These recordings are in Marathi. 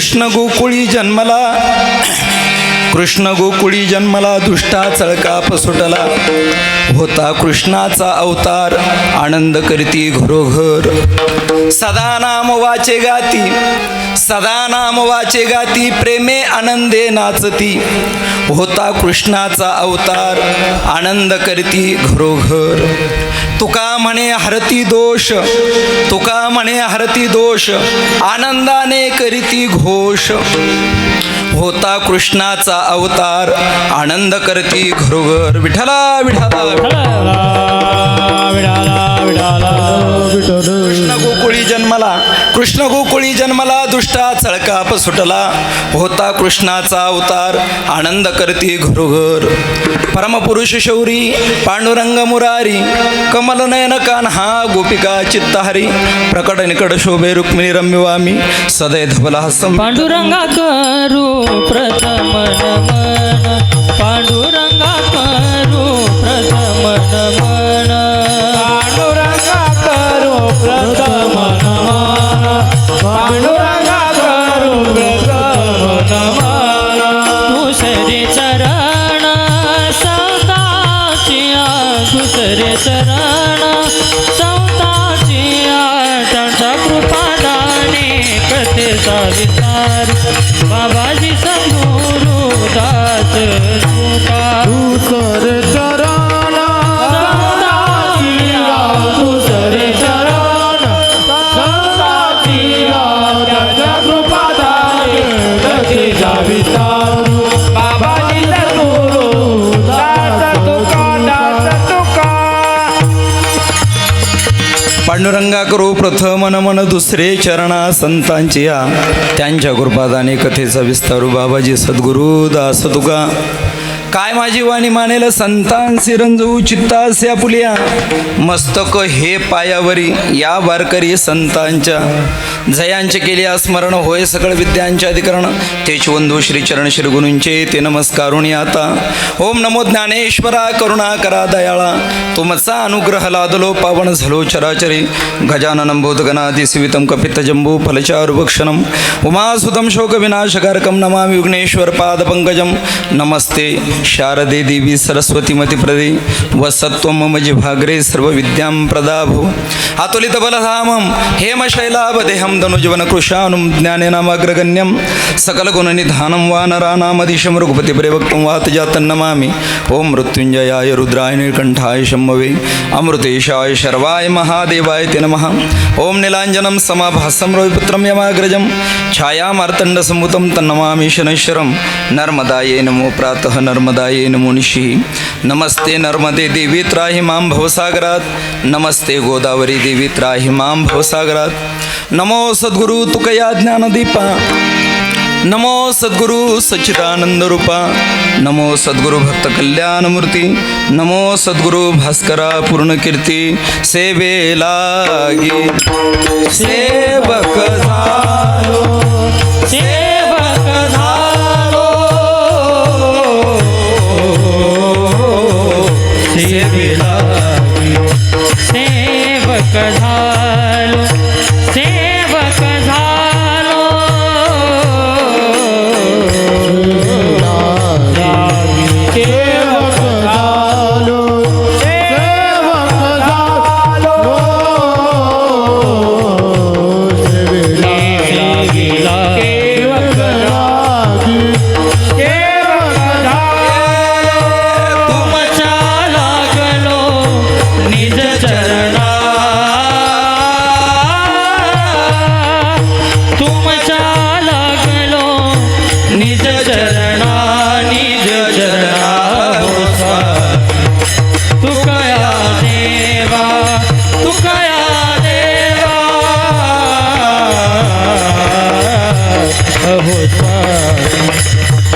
कृष्ण गोकुळी जन्मला, कृष्ण गोकुळी जन्मला, दुष्टा चळकाप सुटला. होता कृष्णाचा अवतार, आनंद करती घरोघर. सदा नाम वाचे गाती, सदा नाम वाचे गाती, प्रेमे आनंदे नाचती. होता कृष्णाचा अवतार, आनंद करती घरोघर. तुका म्हणे हरती दोष, तुका म्हणे हरती दोष, आनंदाने करीती घोष. होता कृष्णाचा अवतार, आनंद करती घरोघर. विठ्ठला विठ्ठला कृष्ण गोकुळी जन्मला, कृष्ण गोकुळी जन्मला, दुष्टा चळकाप सुटला. होता कृष्णाचा अवतार, आनंद करती घरोघर. परमपुरुष शौरी पांडुरंग मुरारी, कमल नयन कान्हा गोपिका चित्तहारी. प्रकट निकट शोभे रुक्मिणी रम्यवामी, सदै धबला हसम. पांडुरंगा करू प्रथम नमन, पांडुरंगा करू प्रथम नमन, पांडुरंगा करू प्रथम नमन, पांडुरंगा करू प्रथम नमन. दुसरे चरण सौताचिया, दुसरे चरण सौताचिया, त्यांचा कृपादाने कथेचा विस्तार. बाबाजी संगुरु दास तुका, दुसरे चरण सौताचिया, दुसरे चरण सौताचिया, त्यांच्या कृपादाने कथेचा विस्तार. बाबाजी संगुरु दास तुका, दास तुका. पांडुरंगा करू प्रथम नमन, दुसरे चरणा संतांची या, त्यांच्या कृपादाने कथेचा विस्तारू. बाबाजी सद्गुरु दास तुका. काय माझी वाणी मानेल संतांसी रंजू, चित्तास या पुलिया. मस्तक हे पायावरी, या वारकरी संतांच्या. जयांचे केले स्मरण, होय सकळ विद्यांचे अधिकरण. तेच वंदू श्री चरण श्री गुरूंचे, ते नमस्कारुणी आता. ओम नमो ज्ञानेश्वरा, करुणा करा दयाळा. तुमचा अनुग्रह लादलो, पावन झालो चराचरी. गजाननं भूतगणाधि सेवितं कपित्त जंबू फलचारुभक्षणं, उमासुतं शोक विनाशकारकं. नमामि विघ्नेश्वर पादपंकजं. नमस्ते शारदे देवी सरस्वती मतिप्रदे, वसत्वं मम जिह्वाग्रे सर्वविद्यां प्रदाभो. अतुलित बलधामं हेमशैलाभदेहं, धनुजवन कृशानुं ज्ञानेनामग्रगण्यं. सकलगुणनिधानं वानराणामधीशं, रघुपतिप्रेवक्तं वातजातं नमामि. ओम मृत्युंजयाय रुद्राय नीलकंठाय शम्भवे, अमृतेशाय शर्वाय महादेवाय ते नमः. ओम नीलांजनं समाभासं रविपुत्रं यमाग्रजं, छायामार्तण्डसम्भुतं तन्नमामि शनैश्वरं. नर्मदायै नमो प्रातः, नर्मदायै नमो निशिः. नमस्ते नर्मदे देवी त्राहि मां भवसागरात्, नमस्ते गोदावरी देवी त्राहि मां भवसागरात्. नमो सद्गुरु तुकया ज्ञानदीपा, नमो सद्गुरु सच्चिदानंद रूपा. नमो सद्गुरु भक्त कल्याणमूर्ती, नमो सद्गुरु भास्करा पूर्णकीर्ती. सेवे लागी सेवक झालो, सेवक झालो, सेवे लागी सेवक झालो, सेवक झालो.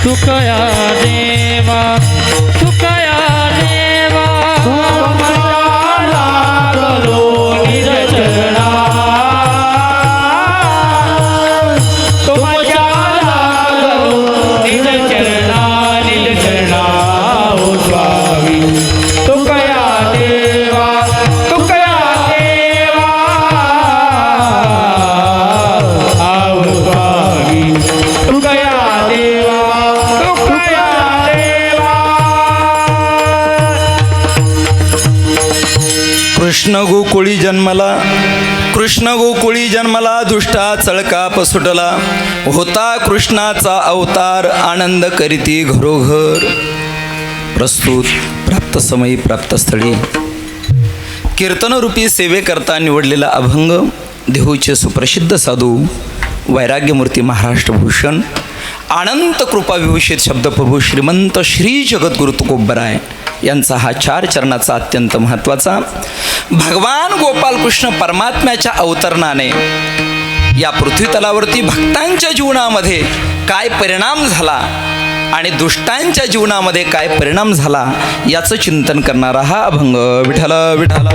तुकया देवा, तुकया देवा, लागलो निज चरणा, तुमच्या लागलो निज चरणा, निज चरणा हो स्वामी. तुकया देवा, तुकया देवा, आव स्वामी. कृष्ण गोकुळी जन्मला दुष्टा चळकाप सुटला, होता कृष्णाचा अवतार आनंद करीती घरोघर. प्रस्तुत प्राप्त समयी प्राप्त स्थळी कीर्तनरूपी सेवेकरता निवडलेला अभंग देहूचे सुप्रसिद्ध साधू वैराग्यमूर्ती महाराष्ट्रभूषण अनंत कृपा विभूषित शब्दप्रभू श्रीमंत श्री जगद्गुरु तुकोबराय यांचा हा 4 चरणाचा अत्यंत महत्त्वाचा भगवान गोपालकृष्ण परमात्म्याच्या अवतरणाने या पृथ्वीतलावरती भक्तांच्या जीवनामध्ये काय परिणाम झाला आणि दुष्टांच्या जीवनामध्ये काय परिणाम झाला याचं चिंतन करणारा हा अभंग. विठ्ठल विठ्ठल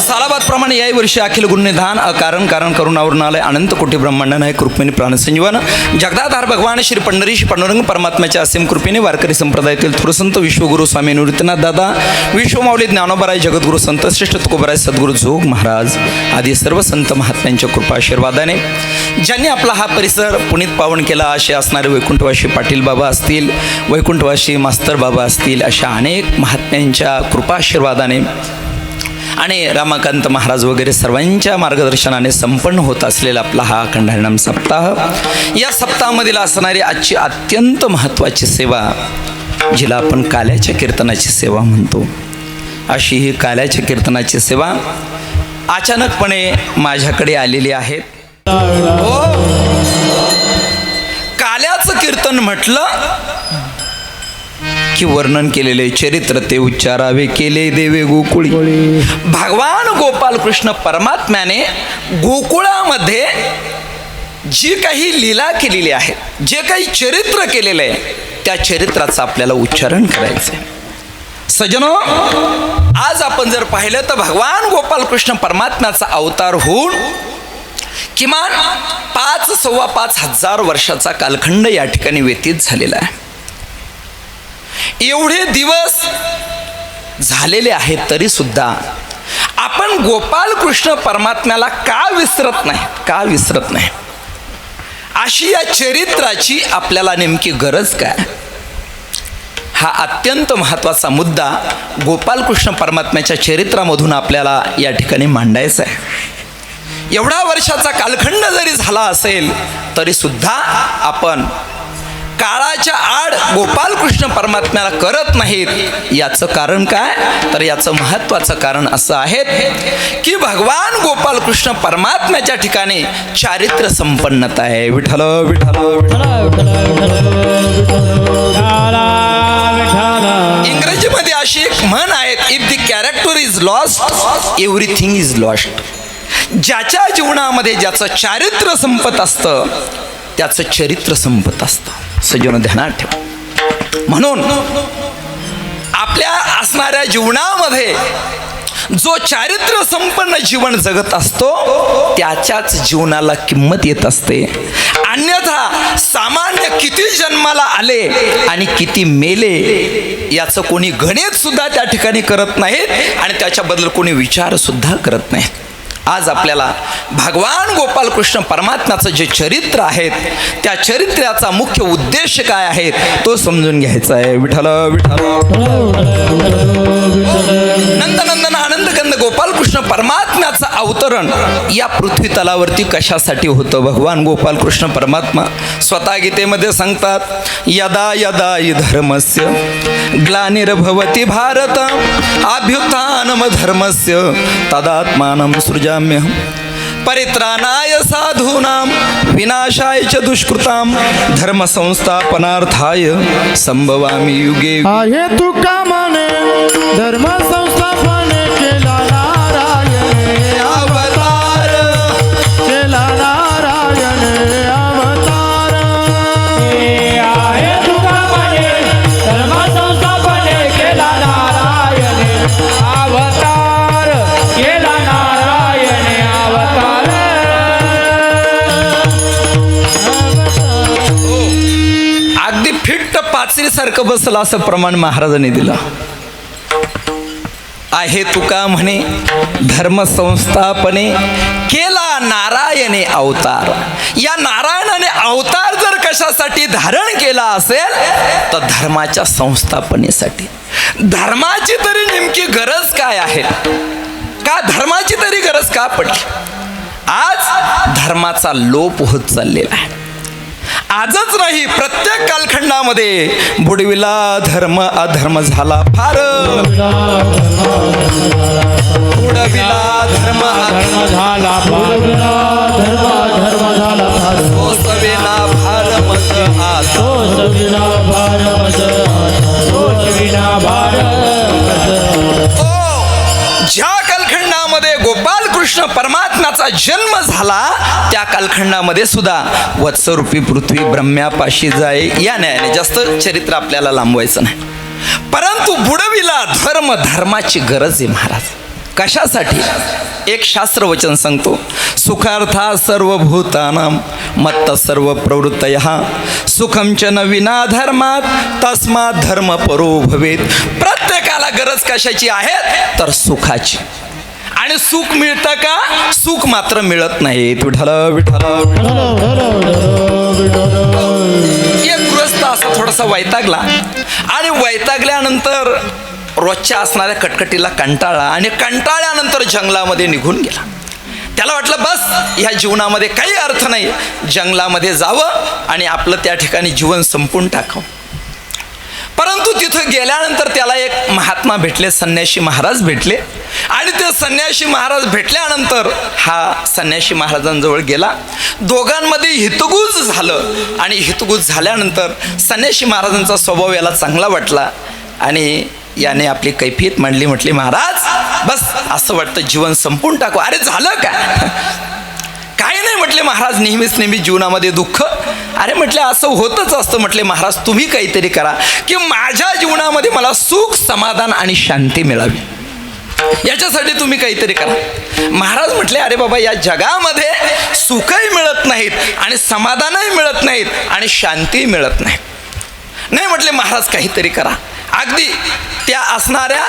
सालाबादप्रमाणे याही वर्षी अखिल गुणनिधान अकारण कारण करुणावरून आलय अनंत कोटी ब्रह्मांड नाही कृपेने प्राणसंजीवन जगदाधार भगवान श्री पंढरीश पांडुरंग परमात्म्याच्या असीम कृपेने वारकरी संप्रदायातील थोरसंत विश्वगुरु स्वामी निवृत्तीनाथ दादा विश्वमाऊली ज्ञानोबराय जगद्गुरु संत श्रेष्ठ तुकोबराय सद्गुरु जोग महाराज आदी सर्व संत महात्म्यांच्या कृपा आशीर्वादाने ज्यांनी आपला हा परिसर पुनीत पावन केला असे असणारे वैकुंठवासी पाटील बाबा असतील, वैकुंठवासी मास्तर बाबा असतील, अशा अनेक महात्म्यांच्या कृपा आशीर्वादाने आणि रामकांत महाराज वगैरे सर्वांच्या मार्गदर्शनाने संपन्न होत असलेला आपला हा अखंड हरिनाम सप्ताह. या सप्ताहामधील असणारी आजची अत्यंत महत्त्वाची सेवा जिला आपण काल्याच्या कीर्तनाची सेवा म्हणतो, अशी ही काल्याच्या कीर्तनाची सेवा अचानकपणे माझ्याकडे आलेली आहे. काल्याचं कीर्तन म्हटलं की वर्णन केलेले चरित्र ते उच्चारावे केले देवे गोकुळी. भगवान गोपालकृष्ण परमात्म्याने गोकुळामध्ये जी काही लीला केलेली आहे, जे काही चरित्र केलेलं आहे, त्या चरित्राचं आपल्याला उच्चारण करायचं आहे. सज्जनो, आज आपण जर पाहिलं तर भगवान गोपालकृष्ण परमात्म्याचा अवतार होऊन किमान 5,500 वर्षाचा कालखंड या ठिकाणी व्यतीत झालेला आहे. एवढे दिवस झालेले आहेत तरी सुद्धा आपण गोपालकृष्ण परमात्म्याला का विसरत नाही अशी या चरित्राची आपल्याला नेमकी गरज काय, हा अत्यंत महत्त्वाचा मुद्दा गोपालकृष्ण परमात्म्याच्या चरित्रामधून आपल्याला या ठिकाणी मांडायचा आहे. एवढा वर्षाचा कालखंड जरी झाला असेल तरी सुद्धा आपण काळाच्या आड गोपालकृष्ण परमात्म्याला करत नाहीत. याचं कारण काय, तर याचं महत्त्वाचं कारण असं आहे की भगवान गोपालकृष्ण परमात्म्याच्या ठिकाणी चारित्र्य संपन्नता आहे. विठ्ठल विठ्ठल इंग्रजीमध्ये अशी एक म्हण आहे, if the character is lost everything is lost. ज्याच्या जीवनामध्ये ज्याचं चारित्र्य संपत असतं त्याचं चरित्र संपत असतं. सज्जन ध्यानात ठेवा. म्हणून आपल्या असणाऱ्या जीवनामध्ये जो चारित्र्य संपन्न जीवन जगत असतो त्याच्याच जीवनाला किंमत येत असते. अन्यथा सामान्य किती जन्माला आले आणि किती मेले याचं कोणी गणित सुद्धा त्या ठिकाणी करत नाहीत आणि त्याच्याबद्दल कोणी विचार सुद्धा करत नाहीत. आज आपल्याला भगवान गोपालकृष्ण परमात्म्याचं जे चरित्र आहे त्या चरित्राचा मुख्य उद्देश काय आहे तो समजून घ्यायचा आहे. विठ्ठल विठ्ठल नंदनंदन आनंदकंद गोपालकृष्ण परमात्म्याचं अवतरण या पृथ्वी तलावरती कशासाठी होतं. भगवान गोपालकृष्ण परमात्मा स्वतः गीतेमध्ये सांगतात, यदा यदा हि धर्मस्य ग्लानिर्भवति भारत अभ्युत्थानम धर्मस्य तदात्मानं सृजाम्यहं परित्राणाय साधूनां विनाशाय च दुष्कृतां धर्म संस्थापनार्थाय संभवामि युगे. आहे तुका म्हणे धर्म संस्थापने केला नारायण अवतार, केला नारायण अवतार. आहे तुका म्हणे धर्म संस्थापने केला नारायण अवतार, केला नारायण अवतार. अगदी फिट्ट पाचरीसारखं बसलं असं प्रमाण महाराजांनी दिलं. आहे तुका म्हणे धर्म संस्थापने केला नारायणे अवतार. या नारायणाने अवतार जर कशासाठी धारण केला असेल तर धर्माच्या संस्थापनेसाठी. धर्माची तरी नेमकी गरज काय आहे? का धर्माची तरी गरज का पडली? आज धर्माचा लोप होत चाललेला आहे. आजच नाही, प्रत्येक कालखंडामध्ये बुडविला धर्म अधर्म झाला फार. बुडविला धर्म अधर्म झाला बुडविला धर्म झाला फार. सोसविला भार मज आज. सोसविला भार मज आज. सोसविला भार मज. ज्या कालखंडामध्ये गोपाल कृष्ण परमात्म्याचा जन्म झाला त्या कालखंडामध्ये सुद्धा वत्सरूपी पृथ्वी ब्रह्म्यापाशी जाय. या न्यायाने जास्त चरित्र आपल्याला लांबवायचं नाही. परंतु बुडविला धर्म, धर्माची गरज आहे महाराज. कशासाठी? एक शास्त्र वचन सांगतो, सुखार्था सर्वभूतानां मत्त सर्व प्रवृत्तयः सुखं च न विना धर्मात तस्मात् धर्म परो भवेत. प्रत्येकाला गरज कशाची आहे? तर सुखाची. आणि सुख मिळतं का? सुख मात्र मिळत नाही. विठ्ठल विठ्ठल. एक गृहस्थ असा थोडासा वैतागला आणि वैतागल्यानंतर रोजच्या असणाऱ्या कटकटीला कंटाळा आणि कंटाळल्यानंतर जंगलामध्ये निघून गेला. त्याला वाटलं बस ह्या जीवनामध्ये काही अर्थ नाही, जंगलामध्ये जावं आणि आपलं त्या ठिकाणी जीवन संपून टाकावं. परंतु तिथं गेल्यानंतर त्याला एक महात्मा भेटले, संन्यासी महाराज भेटले. आणि ते संन्यासी महाराज भेटल्यानंतर हा संन्यासी महाराजांजवळ गेला. दोघांमध्ये हितगुज झालं आणि हितगुज झाल्यानंतर संन्यासी महाराजांचा स्वभाव याला चांगला वाटला आणि याने आपली कैफियत मांडली. म्हटली, महाराज बस असं वाटतं जीवन संपून टाकू. अरे झालं का? काही नाही म्हटले महाराज, नेहमीच नेहमी जीवनामध्ये दुःख. अरे म्हटले असं होतच असतं. म्हटले महाराज तुम्ही काहीतरी करा की माझ्या जीवनामध्ये मला सुख समाधान आणि शांती मिळावी, याच्यासाठी तुम्ही काहीतरी करा. महाराज म्हटले अरे बाबा या जगामध्ये सुखही मिळत नाहीत आणि समाधानही मिळत नाहीत आणि शांती मिळत नाही. नाही म्हटले महाराज काहीतरी करा. अगदी त्या असणाऱ्या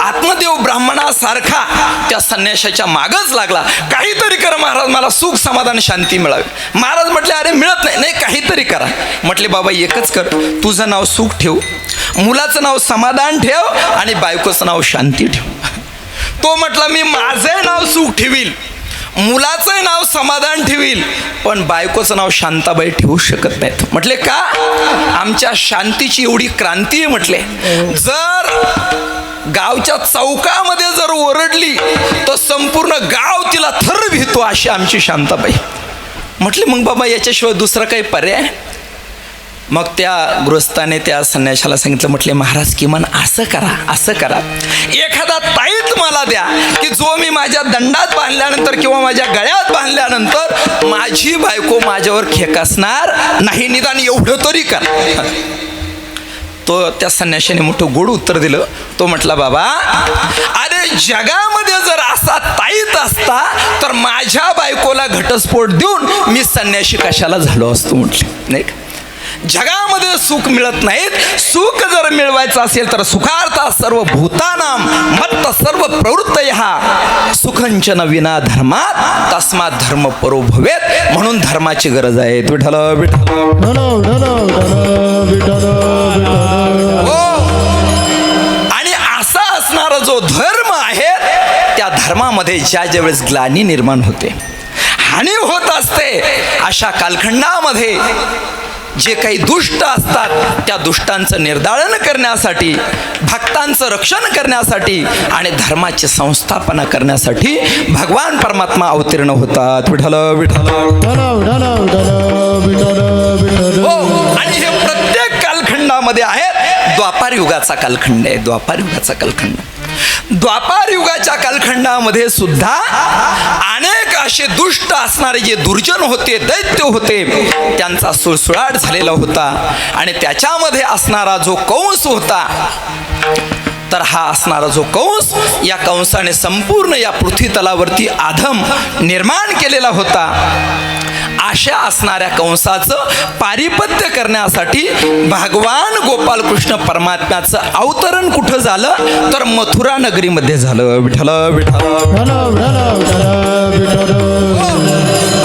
आत्मदेव ब्राह्मणासारखा त्या संन्याशाच्या मागच लागला. काहीतरी करा महाराज, मला सुख समाधान शांती मिळावी. महाराज म्हटले अरे मिळत नाही. नाही काहीतरी करा. म्हटले बाबा एकच कर, तुझं नाव सुख ठेव, मुलाचं नाव समाधान ठेव आणि बायकोचं नाव शांती ठेव. तो म्हटला मी माझं नाव सुख ठेवील, मुलाचं नाव समाधान ठेवील, पण बायकोचं नाव शांताबाई ठेवू शकत नाहीत. म्हटले का? आमच्या शांतीची एवढी क्रांती आहे. म्हटले जर गावच्या चौकामध्ये जर ओरडली तर संपूर्ण गाव तिला थर भितो अशी आमची शांताबाई. म्हटले मग बाबा याच्याशिवाय दुसरा काही पर्याय? मग त्या गृहस्थाने त्या संन्याशाला सांगितलं, म्हटले महाराज किमान असं करा, असं करा, एखादा ताईत मला द्या की जो मी माझ्या दंडात बांधल्यानंतर किंवा माझ्या गळ्यात बांधल्यानंतर माझी बायको माझ्यावर खेकसणार नाही, निदान एवढं तरी करा. तो त्या संन्याशाने मोठं गोड उत्तर दिलं. तो म्हटला बाबा अरे जगामध्ये जर असा ताईत असता तर माझ्या बायकोला घटस्फोट देऊन मी संन्याशी कशाला झालो असतो. म्हटले नाही का, जगामध्ये सुख मिळत नाहीत. सुख जर मिळवायचं असेल तर सुखार्था सर्व भूतानां मत्त सर्व प्रवृत्तयः सुखंच न विना धर्मात तस्मात् धर्म परो भवेत. म्हणून धर्माची गरज आहे. विठ्ठल विठ्ठल. आणि असा असणारा जो धर्म आहे त्या धर्मामध्ये ज्या वेळेस ग्लानी निर्माण होते, हानी होत असते, अशा कालखंडामध्ये जे काही दुष्ट असतात त्या दुष्टांचं निर्दालन करण्यासाठी, भक्तांचं रक्षण करण्यासाठी आणि धर्माची संस्थापना करण्यासाठी भगवान परमात्मा अवतीर्ण होतात. विठ्ठल विठ्ठल. हो, आणि हे प्रत्येक कालखंडामध्ये आहे. द्वापार युगाचा कालखंड आहे, द्वापार युगाचा कालखंड. द्वापार युगाच्या कालखंडामध्ये सुद्धा अनेक असे दुष्ट असणारे जे दुर्जन होते, दैत्य होते, त्यांचा सुळसुळाट झालेला होता. आणि त्याच्यामध्ये असणारा जो कंस होता, तर हा असणारा जो कंस, या कंसाने संपूर्ण या पृथ्वी तलावरती आधम निर्माण केलेला होता. अशा असणाऱ्या कंसाचं पारिपत्य करण्यासाठी भगवान गोपालकृष्ण परमात्म्याचं अवतरण कुठं झालं तर मथुरा नगरीमध्ये झालं. विठ्ठल विठ्ठल.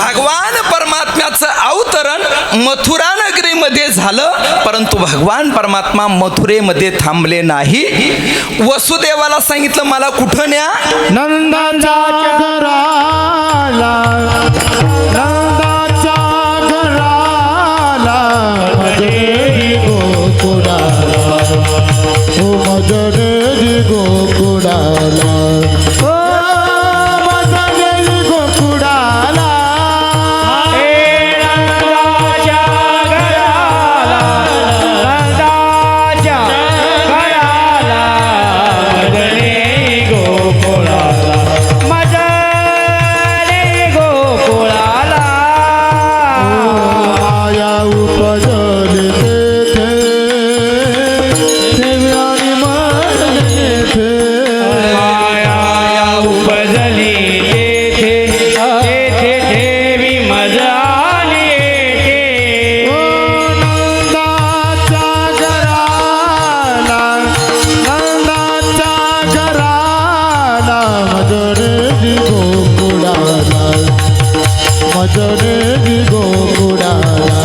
भगवान परमात्म्याचं अवतरण मथुरा नगरीमध्ये झालं, परंतु भगवान परमात्मा मथुरेमध्ये थांबले नाही. वसुदेवाला सांगितलं मला कुठं न्या. नंदाच्या घराला, नंदाच्या घराला, मजरेरी गोकुळाला, ओ मजरेरी गोकुळाला, ओ मजरेरी गोकुळाला. नंदाच्या घराला, नंदाच्या घराला, मजरेरी गोकुळाला, मजरेरी गोकुळाला. माया उपजली तेथे, देवी आणि मन येथे. माया उपजली तेथे, तेथे देवी मजाली येथे. ओ नंदाच्या घराला, नंदाच्या घराला, मजरेरी गोकुळाला, मजरेरी गोकुळाला,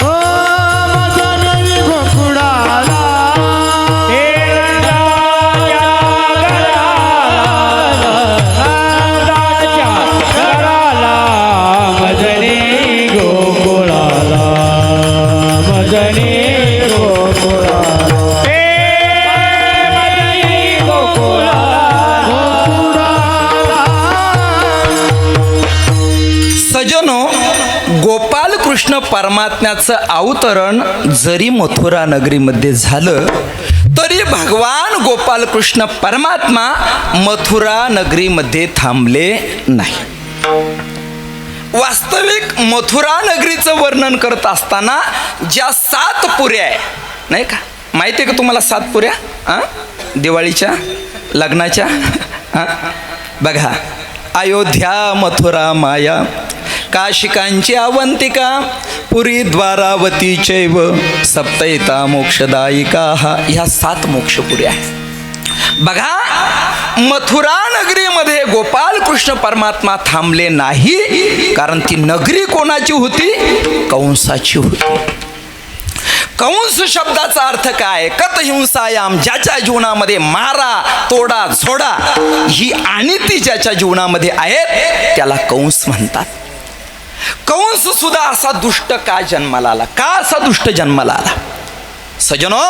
ओ मजरेरी गोकुळाला. हे नंदाच्या घराला, नंदाच्या घराला, मजरेरी गोकुळाला, मजरेरी गोकुळाला. हे मजरेरी गोकुळाला, गोकुळाला. सजनो, गोपालकृष्ण परमात्म्याचं अवतरण जरी मथुरा नगरीमध्ये झालं तरी भगवान गोपालकृष्ण परमात्मा मथुरा नगरीमध्ये थांबले नाही. वास्तविक मथुरा नगरीचं वर्णन करत असताना ज्या 7 पुऱ्या आहे नाही का, माहिती आहे का तुम्हाला 7 पुऱ्या दिवाळीच्या लग्नाच्या? बघा, अयोध्या मथुरा माया, काशिकांची अवंतिका, पुरी द्वारावती चैव, सप्तैता मोक्षदायिका. ह्या 7 मोक्षपुऱ्या आहेत. बघा, मथुरा नगरीमध्ये गोपालकृष्ण परमात्मा थांबले नाही, कारण ती नगरी कोणाची होती? कंसाची होती. कंस शब्दाचा अर्थ काय? कत हिंसायाम, ज्याच्या जीवनामध्ये मारा तोडा झोडा ही अनिती ज्याच्या जीवनामध्ये आहेत त्याला कंस म्हणतात. कंस सुद्धा असा दुष्ट का जन्माला आला? का असा दुष्ट जन्माला आला? सजनो,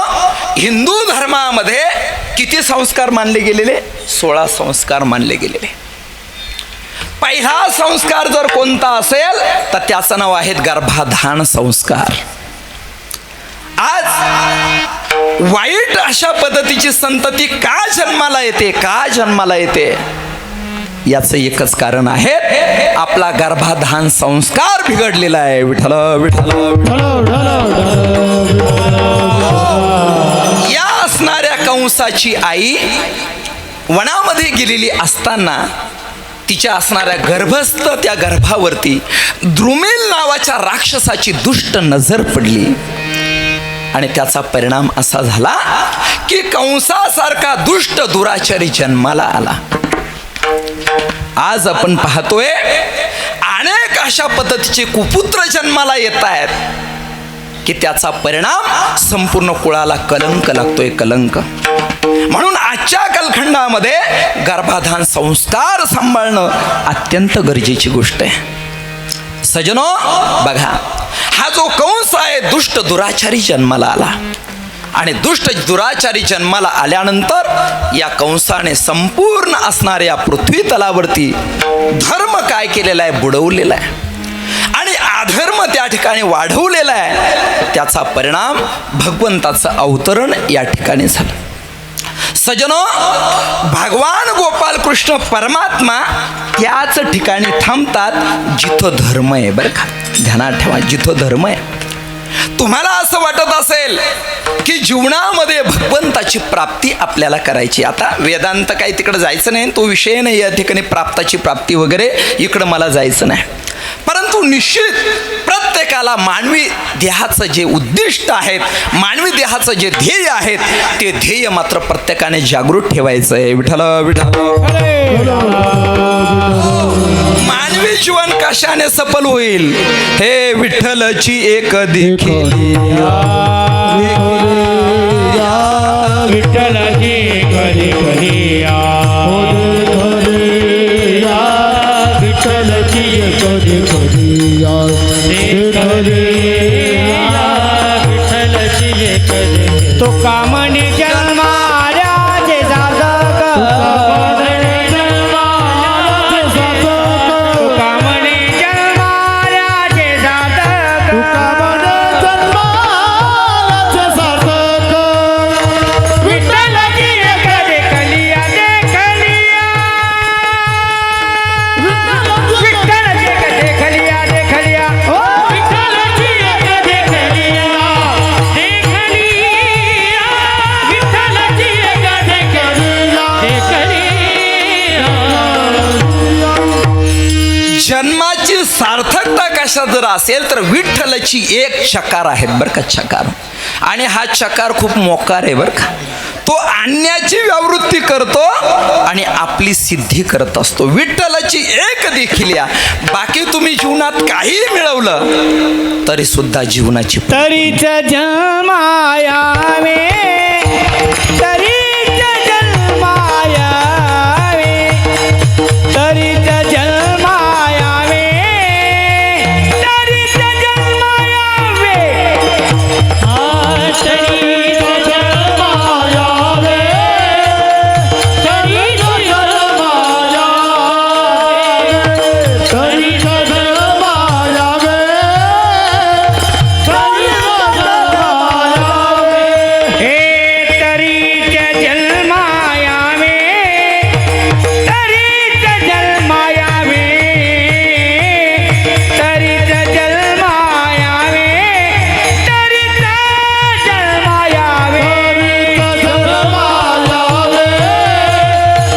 हिंदू धर्मामध्ये किती संस्कार मानले गेलेले? 16 संस्कार मानले गेलेले. पहिला संस्कार जर कोणता असेल तर त्याचं नाव आहे गर्भाधान संस्कार. आज वाईट अशा पद्धतीची संतती का जन्माला येते? का जन्माला येते? याचं एकच कारण आहे, आपला गर्भाधान संस्कार बिघडलेला आहे. विठ्ठल विठ्ठल. या असणाऱ्या कंसाची आई वनामध्ये गेलेली असताना तिच्या असणाऱ्या गर्भस्थ त्या गर्भावरती द्रुमिल नावाच्या राक्षसाची दुष्ट नजर पडली आणि त्याचा परिणाम असा झाला की कंसासारखा दुष्ट दुराचारी जन्माला आला. आज आपण पाहतोय अनेक अशा पद्धतीचे कुपुत्र जन्माला येत आहेत की त्याचा परिणाम संपूर्ण कुळाला कलंक लागतोय, कलंक. म्हणून आजच्या कालखंडामध्ये गर्भाधान संस्कार सांभाळणं अत्यंत गरजेची गोष्ट आहे. सजनो, बघा, हा जो कंस आहे दुष्ट दुराचारी जन्माला आला आणि दुष्ट दुराचारी जन्माला आल्यानंतर या कंसाने संपूर्ण असणाऱ्या पृथ्वी तलावरती धर्म काय केलेला आहे? बुडवलेला आहे आणि अधर्म त्या ठिकाणी वाढवलेला आहे. त्याचा परिणाम भगवंताचं अवतरण या ठिकाणी झालं. सजनो, भगवान गोपालकृष्ण परमात्मा त्याच ठिकाणी थांबतात जिथं धर्म आहे. बरं का, ध्यानात ठेवा, जिथं धर्म आहे. तुम्हाला असं वाटत असेल की जीवनामध्ये भगवंताची प्राप्ती आपल्याला करायची, आता वेदांत काही तिकडे जायचं नाही, तो विषय नाही या ठिकाणी, प्राप्ताची प्राप्ती वगैरे इकडं मला जायचं नाही. परंतु निश्चित प्रत्येकाला मानवी देहाचं जे उद्दिष्ट आहेत, मानवी देहाचं जे ध्येय आहेत, ते ध्येय मात्र प्रत्येकाने जागृत ठेवायचं आहे. विठ्ठल विठ्ठल. मानवी जीवन कशाने सफल होईल? हे विठ्ठलची एक देखील विठ्ठलाची कधी कधी या, विठ्ठलाची कधी कधी या, विठ्ठलाची कधी तुका म्हणे जन्माऱ्याचे साधक, तुका म्हणे जन्माऱ्याचे साधक, विठ्ठलाची कधी कलिया देखलिया, विठ्ठलाची कधी देखलिया देखलिया, विठ्ठलाची कधी देखलिया देखलिया, विठ्ठलाची कधी देखलिया. जन्माची सार्थकता कशा जर असेल तर विठ्ठलाची एक चकार आहेत बरं का, चकार. आणि हा चकार खूप मोकार आहे बरं का. तो आणण्याची व्यावृत्ती करतो आणि आपली सिद्धी करत असतो. विठ्ठलाची एक देखील या. बाकी तुम्ही जीवनात काही मिळवलं तरी सुद्धा जीवनाची तरीच जन्मायावे, तरीच जन्मायावे, तरीच जन्मायावे, तरीच जन्मायावे, तरीच जन्मायावे, तरीच जन्मायावे, तरीच जन्मायावे, हे तरीच जन्मायावे, तरीच जन्मायावे, तरीच जन्मायावे,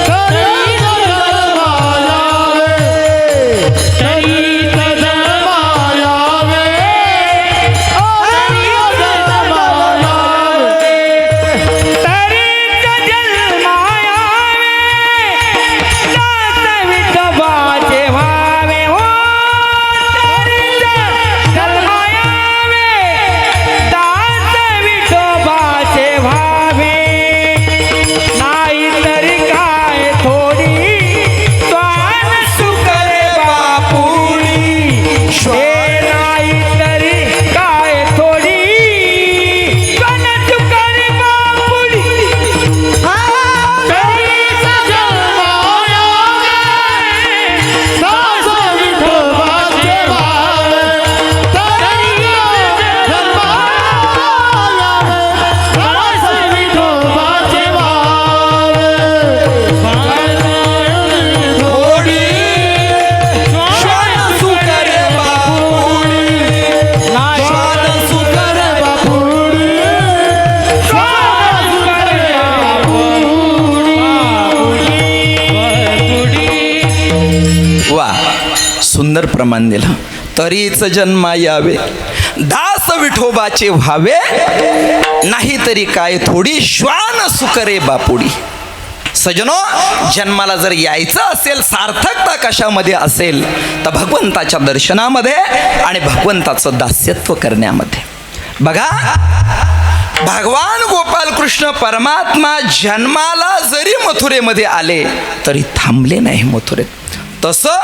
तरीच जन्मायावे, सुंदर प्रमाण दिलं. तरीच जन्मा यावे, दास विठोबाचे व्हावे, नाही तरी काय थोडी श्वान सुकरे बापुडी. सजनो, जन्माला जर यायचं असेल, सार्थकता कशामध्ये असेल तर भगवंताच्या दर्शनामध्ये आणि भगवंताचं दास्यत्व करण्यामध्ये. बघा, भगवान गोपाल कृष्ण परमात्मा जन्माला जरी मथुरेमध्ये आले तरी थांबले नाही मथुरेत. तसं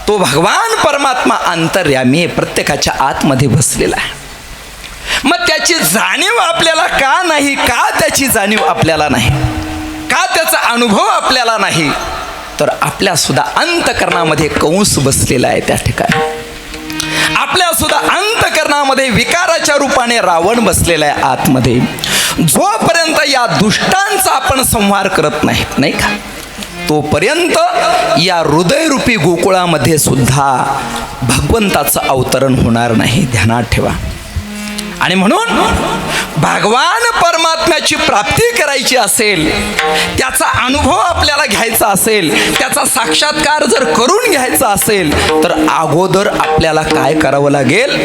तो भगवान परमात्मा अंतर्यामी प्रत्येकाच्या आतमध्ये बसलेला आहे. मग त्याची जाणीव आपल्याला का नाही? का त्याची जाणीव आपल्याला नाही? का त्याचा अनुभव आपल्याला नाही? तर आपल्या सुद्धा अंतकरणामध्ये कंस बसलेला आहे. त्या ठिकाणी आपल्या सुद्धा अंतकरणामध्ये विकाराच्या रूपाने रावण बसलेला आहे आतमध्ये. जोपर्यंत या दुष्टांचा आपण संहार करत नाहीत, नाही का, तोपर्यंत या हृदयरूपी गोकुळामध्ये सुद्धा भगवंताचं अवतरण होणार नाही. ध्यानात ठेवा. आणि म्हणून भगवान परमात्म्याची प्राप्ती करायची असेल, त्याचा अनुभव आपल्याला घ्यायचा असेल, त्याचा साक्षात्कार जर करून घ्यायचा असेल, तर अगोदर आपल्याला काय करावं लागेल,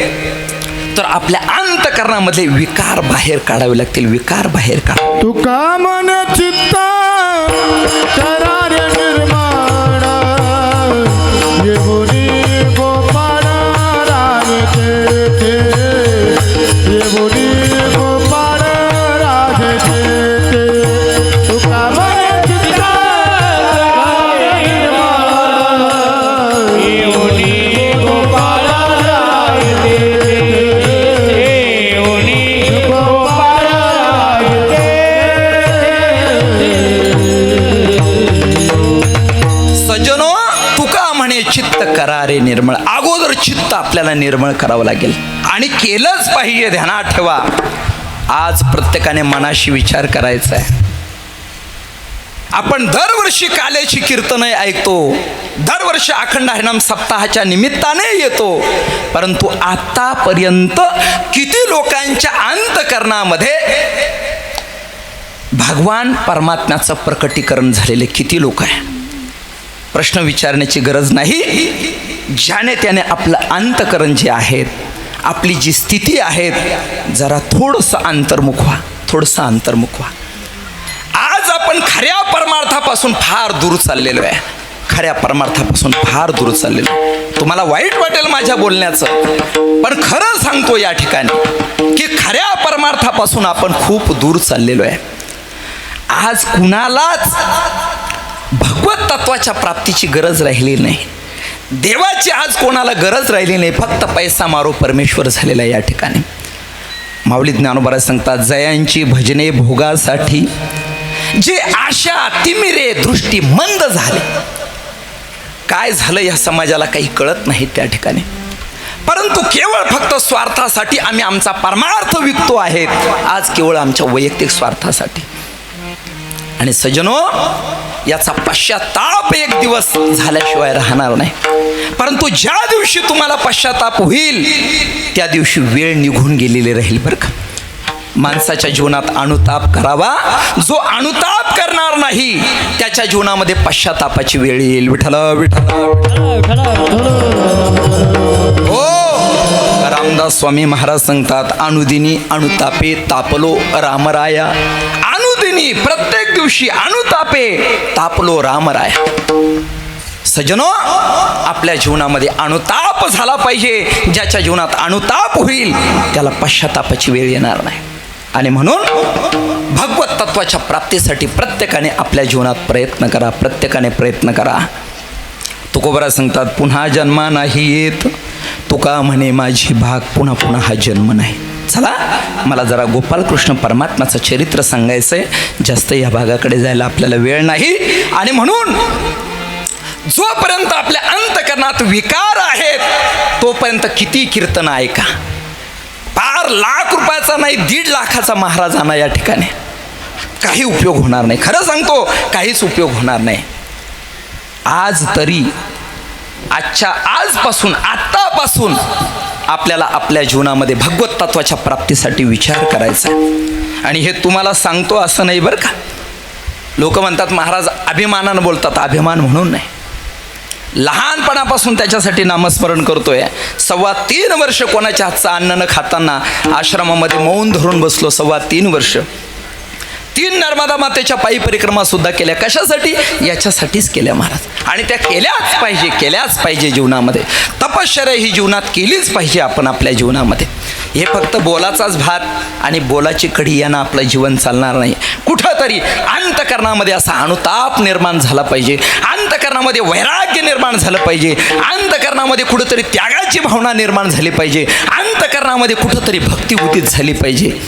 तर आपल्या अंतःकरणामधले विकार बाहेर काढावे लागतील. विकार बाहेर काढा. तुका मन चित्त करारे निर्माण येऊनी गोपाळ राजे ते येऊनी गोपाळ राजे ते तुका मन चित्त करारे निर्माण येऊनी गोपाळ राजे येऊनी गोपाळ सज्जनो, तुका म्हणे चित्त करारे निर्मळ. अगोदर चित्त आपल्याला निर्मळ करावं लागेल आणि केलंच पाहिजे. ध्यानात ठेवा, आज प्रत्येकाने मनाशी विचार करायचा आहे. आपण दरवर्षी काल्याची कीर्तने ऐकतो, दरवर्षी अखंड हरिनाम सप्ताहाच्या निमित्ताने येतो, परंतु आतापर्यंत किती लोकांच्या अंतःकरणामध्ये भगवान परमात्म्याचं प्रकटीकरण झालेले किती लोक आहे? प्रश्न विचारण्याची गरज नाही. ज्याने त्याने आपलं अंतःकरण जे आहेत, आपली जी स्थिती आहेत, जरा थोडंसं अंतर्मुख व्हा, थोडंसं अंतर्मुख व्हा. आज आपण खऱ्या परमार्थापासून फार दूर चाललेलो आहे. खऱ्या परमार्थापासून फार दूर चाललेलो. तुम्हाला वाईट वाटेल माझ्या बोलण्याचं, पण खरं सांगतो या ठिकाणी की खऱ्या परमार्थापासून आपण खूप दूर चाललेलो आहे. आज कुणालाच भगवत तत्वाच्या प्राप्तीची गरज राहिली नाही. देवाची आज कोणाला गरज राहिली नाही. फक्त पैसा मारो परमेश्वर झालेला या ठिकाणी. माऊली ज्ञानोबा सांगतात, जयांची भजने भोगासाठी जे आशा तिमिरे दृष्टी मंद झाले. काय झालं या समाजाला काही कळत नाही त्या ठिकाणी, परंतु केवळ फक्त स्वार्थासाठी आम्ही आमचा परमार्थ विकतो आहेत. आज केवळ आमच्या वैयक्तिक स्वार्थासाठी. आणि सज्जनो, याचा पश्चाताप एक दिवस झाल्याशिवाय राहणार नाही. परंतु ज्या दिवशी तुम्हाला पश्चाताप होईल त्या दिवशी वेळ निघून गेलेली राहील बरं का. माणसाच्या जीवनात अनुताप करावा. जो अनुताप करणार नाही त्याच्या जीवनामध्ये पश्चातापाची वेळ येईल. विठ्ठल विठ्ठल. हो, रामदास स्वामी महाराज सांगतात, अनुदिनी अनुतापे तापलो रामराया. अनुदिनी प्रत्येक दिवशी अनुतापे तापलो रामराया. सज्जनो, आपल्या जीवनामध्ये अनुताप झाला पाहिजे. ज्याच्या जीवनात अनुताप होईल त्याला पश्चातापाची वेळ येणार नाही. आणि म्हणून भगवत तत्वाच्या प्राप्तीसाठी प्रत्येकाने आपल्या जीवनात प्रयत्न करा. प्रत्येकाने प्रयत्न करा. तुकोबरा सांगतात, पुन्हा जन्मा नाही येत. तुका म्हणे माझी भाग पुन्हा पुन्हा हा जन्म नाही. चला, मला जरा गोपालकृष्ण परमात्म्याचं चरित्र सांगायचं आहे. जास्त या भागाकडे जायला आपल्याला वेळ नाही. आणि म्हणून जोपर्यंत आपल्या अंतःकरणात विकार आहेत तोपर्यंत किती कीर्तन ऐका. फार लाख रुपयाचा नाही, 1.5 लाखाचा महाराज आणा या ठिकाणी, काही उपयोग होणार नाही. खरं सांगतो, काहीच उपयोग होणार नाही. आज तरी आजपासून आत्तापासून आपल्याला आपल्या जीवनामध्ये भगवत तत्वाच्या प्राप्तीसाठी विचार करायचा आहे. आणि हे तुम्हाला सांगतो असं नाही बरं का. लोक म्हणतात महाराज अभिमानानं बोलतात. अभिमान म्हणून नाही, लहानपणापासून त्याच्यासाठी नामस्मरण करतोय. 3.25 वर्ष कोणाच्या हातचं अन्न न खाताना आश्रमामध्ये मौन धरून बसलो. 3.25 वर्ष. 3 नर्मदा मातेच्या पायी परिक्रमा सुद्धा केल्या. कशासाठी? याच्यासाठीच केल्या महाराज. आणि त्या केल्याच पाहिजे जीवनामध्ये. तपश्चर्या ही जीवनात केलीच पाहिजे आपण आपल्या जीवनामध्ये. हे फक्त बोलाचाच भात आणि बोलाची कढी यानं आपलं जीवन चालणार नाही. कुठंतरी अंतःकरणामध्ये असा अनुताप निर्माण झाला पाहिजे. अंतःकरणामध्ये वैराग्य निर्माण झालं पाहिजे. अंतःकरणामध्ये कुठंतरी त्यागाची भावना निर्माण झाली पाहिजे. अंतःकरणामध्ये कुठंतरी भक्ती उदित झाली पाहिजे,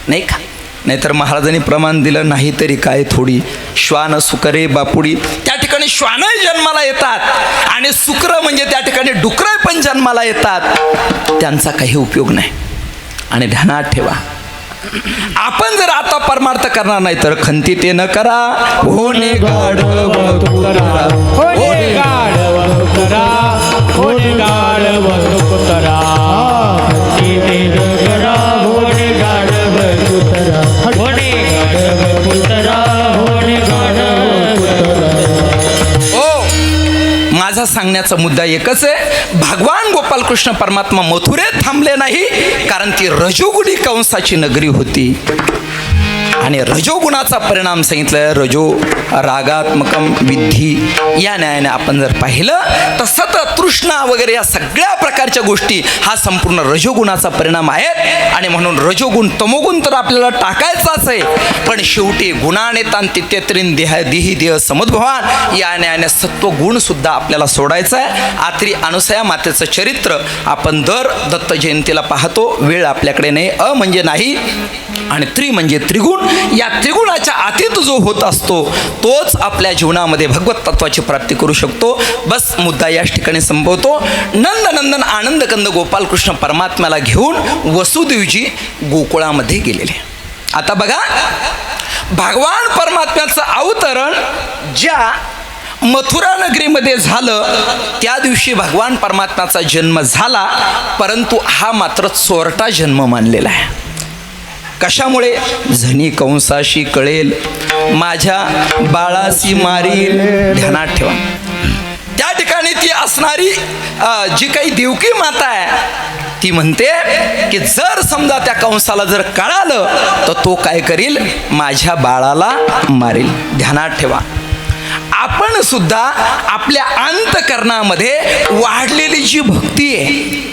नाही का? नाहीतर महाराजांनी प्रमाण दिलं, नाही तरी काय थोडी श्वान सुकरे बापुडी. त्या ठिकाणी श्वानही जन्माला येतात आणि सुकर म्हणजे त्या ठिकाणी डुकरं पण जन्माला येतात. त्यांचा काही उपयोग नाही. आणि ध्यानात ठेवा, आपण जर आता परमार्थ करणार नाही तर खंती ते न करा. होणे गाढव तुकारा, होणे गाढव तुकारा, होणे गाढव तुकारा. माझा सांगण्याचा मुद्दा एकच आहे, भगवान गोपालकृष्ण परमात्मा मथुरेत थांबले नाही, कारण ती रजोगुणी कंसाची नगरी होती. आणि रजोगुणाचा परिणाम सांगितलं, रजो रागात्मकम विद्धी. या न्यायाने आपण जर पाहिलं तर सतत तृष्णा वगैरे या सगळ्या प्रकारच्या गोष्टी हा संपूर्ण रजोगुणाचा परिणाम आहेत. आणि म्हणून रजोगुण तमोगुण तर आपल्याला टाकायचाच आहे, पण शेवटी गुणाने तांतित्यत्रीन देही देह समुद्भवान या न्यायाने सत्वगुण सुद्धा आपल्याला सोडायचा आहे. आत्री अनुसया मातेचं चरित्र आपण दर दत्त जयंतीला पाहतो. वेळ आपल्याकडे नाही. अ म्हणजे नाही आणि त्रि म्हणजे त्रिगुण. या त्रिगुणाच्या अतीत जो होत असतो तोच आपल्या जीवनामध्ये भगवत तत्वाची प्राप्ती करू शकतो. बस मुद्दा याच ठिकाणी संपवतो. नंदनंदन आनंदकंद गोपालकृष्ण परमात्म्याला घेऊन वसुदेवजी गोकुळामध्ये गेलेले. आता बघा, भगवान परमात्म्याचं अवतरण ज्या मथुरा नगरीमध्ये झालं त्या दिवशी भगवान परमात्म्याचा जन्म झाला, परंतु हा मात्र चोरटा जन्म मानलेला आहे. कशामुळे? झनी कंसाशी कळेल, माझ्या बाळाशी मारील. ध्यानात ठेवा, त्या ठिकाणी ती असणारी जी काही देवकी माता आहे ती म्हणते की जर समजा त्या कंसाला जर कळालं तर तो काय करील, माझ्या बाळाला मारील. ध्यानात ठेवा, आपण सुद्धा आपल्या अंतकरणामध्ये वाढलेली जी भक्ती आहे,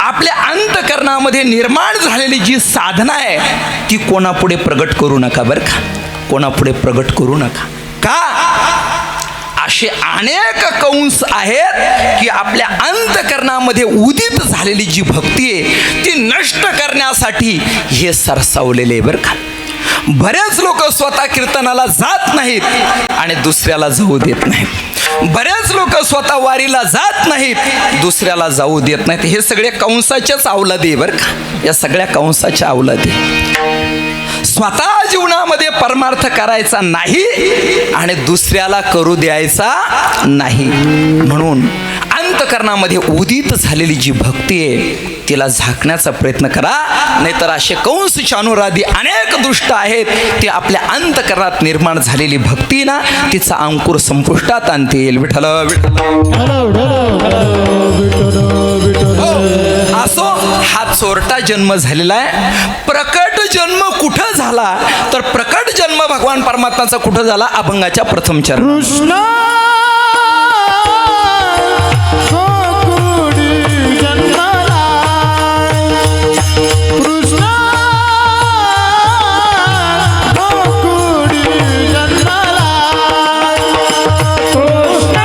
आपल्या अंतकरणामध्ये निर्माण झालेली जी साधना आहे ती कोणापुढे प्रगट करू नका बरं का. कोणापुढे प्रगट करू नका. का? असे अनेक कंस आहेत की आपल्या अंतकरणामध्ये उदित झालेली जी भक्ती आहे ती नष्ट करण्यासाठी हे सरसावलेले आहे बरं का. बरेच लोक स्वतः कीर्तनाला जात नाहीत आणि दुसऱ्याला जाऊ देत नाहीत. बरेच लोक स्वतः वारीला जात नाहीत, दुसऱ्याला जाऊ देत नाहीत. हे सगळे कंसाच्याच अवलादी बरं का. या सगळ्या कंसाच्या अवलादी. स्वतः जीवनामध्ये परमार्थ करायचा नाही आणि दुसऱ्याला करू द्यायचा नाही. म्हणून अंतकरणामध्ये उदित झालेली जी भक्ती आहे तिला झाकण्याचा प्रयत्न करा, नाहीतर असे कंस चानुरादी अनेक दुष्ट आहेत ते आपल्या अंतकरणात निर्माण झालेली भक्ती ना तिचा अंकुर संपुष्टात आणतील. विठ्ठल असो, हा चोरटा जन्म झालेला आहे. प्रकट जन्म कुठं झाला तर प्रकट जन्म भगवान परमात्म्याचा कुठं झाला? अभंगाच्या प्रथम चरण. कृष्ण गोकुळी जन्मला, कृष्ण गोकुळी जन्मला, कृष्ण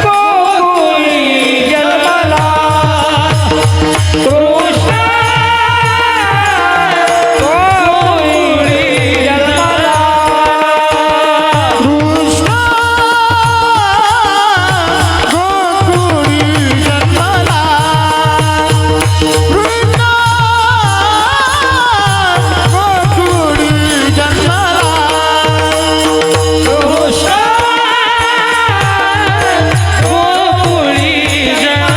गोकुळी जन्मला, कृष्ण गोकुळी जन्मला, कृष्ण गोकुळी जन्मला, कृष्ण गोकुळी जन्मला, कृष्ण गोकुळी जन्मला, कृष्ण गोकुळी जन्मला.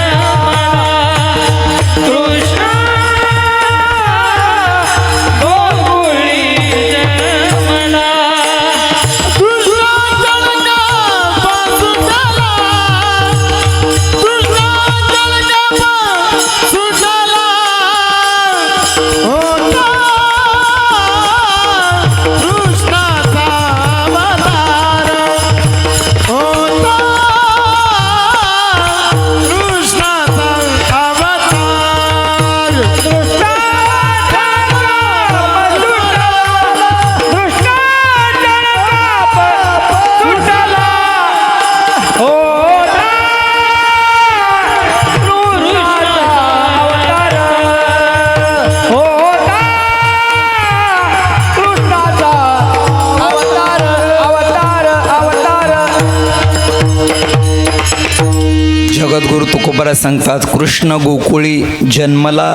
जगद्गुरु तुकोबरा सांगतात, कृष्ण गोकुळी जन्मला.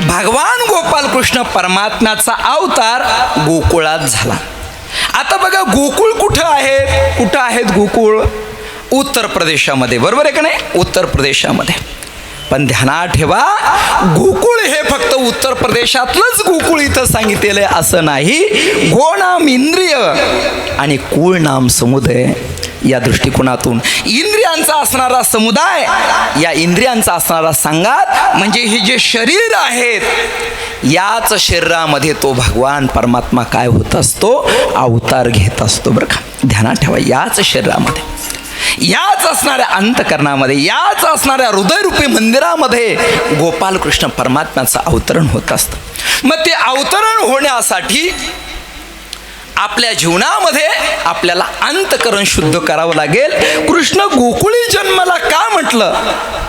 भगवान गोपाल कृष्ण परमात्म्याचा अवतार गोकुळात झाला. आता बघा, गोकुळ कुठं आहेत? कुठं आहेत गोकुळ? उत्तर प्रदेशामध्ये, बरोबर आहे का नाही? उत्तर प्रदेशामध्ये. पण ध्यानात ठेवा, गोकुळ हे फक्त उत्तर प्रदेशातलंच गोकुळ इथं सांगितलेलं आहे असं नाही. गो नाम इंद्रिय आणि कुळ नाम समुदाय या दृष्टिकोनातून इंद्रियांचा असणारा समुदाय, या इंद्रियांचा असणारा संघात म्हणजे हे जे शरीर आहेत, याच शरीरामध्ये तो भगवान परमात्मा काय होत असतो, अवतार घेत असतो. बरं का, ध्यानात ठेवा, याच शरीरामध्ये, याच असणाऱ्या अंतकरणामध्ये, याच असणाऱ्या हृदयरूपी मंदिरामध्ये गोपाल कृष्ण परमात्म्याचं अवतरण होत असतं. मग ते अवतरण होण्यासाठी आपल्या जीवनामध्ये आपल्याला अंतकरण शुद्ध करावं लागेल. कृष्ण गोकुळी जन्माला का म्हटलं,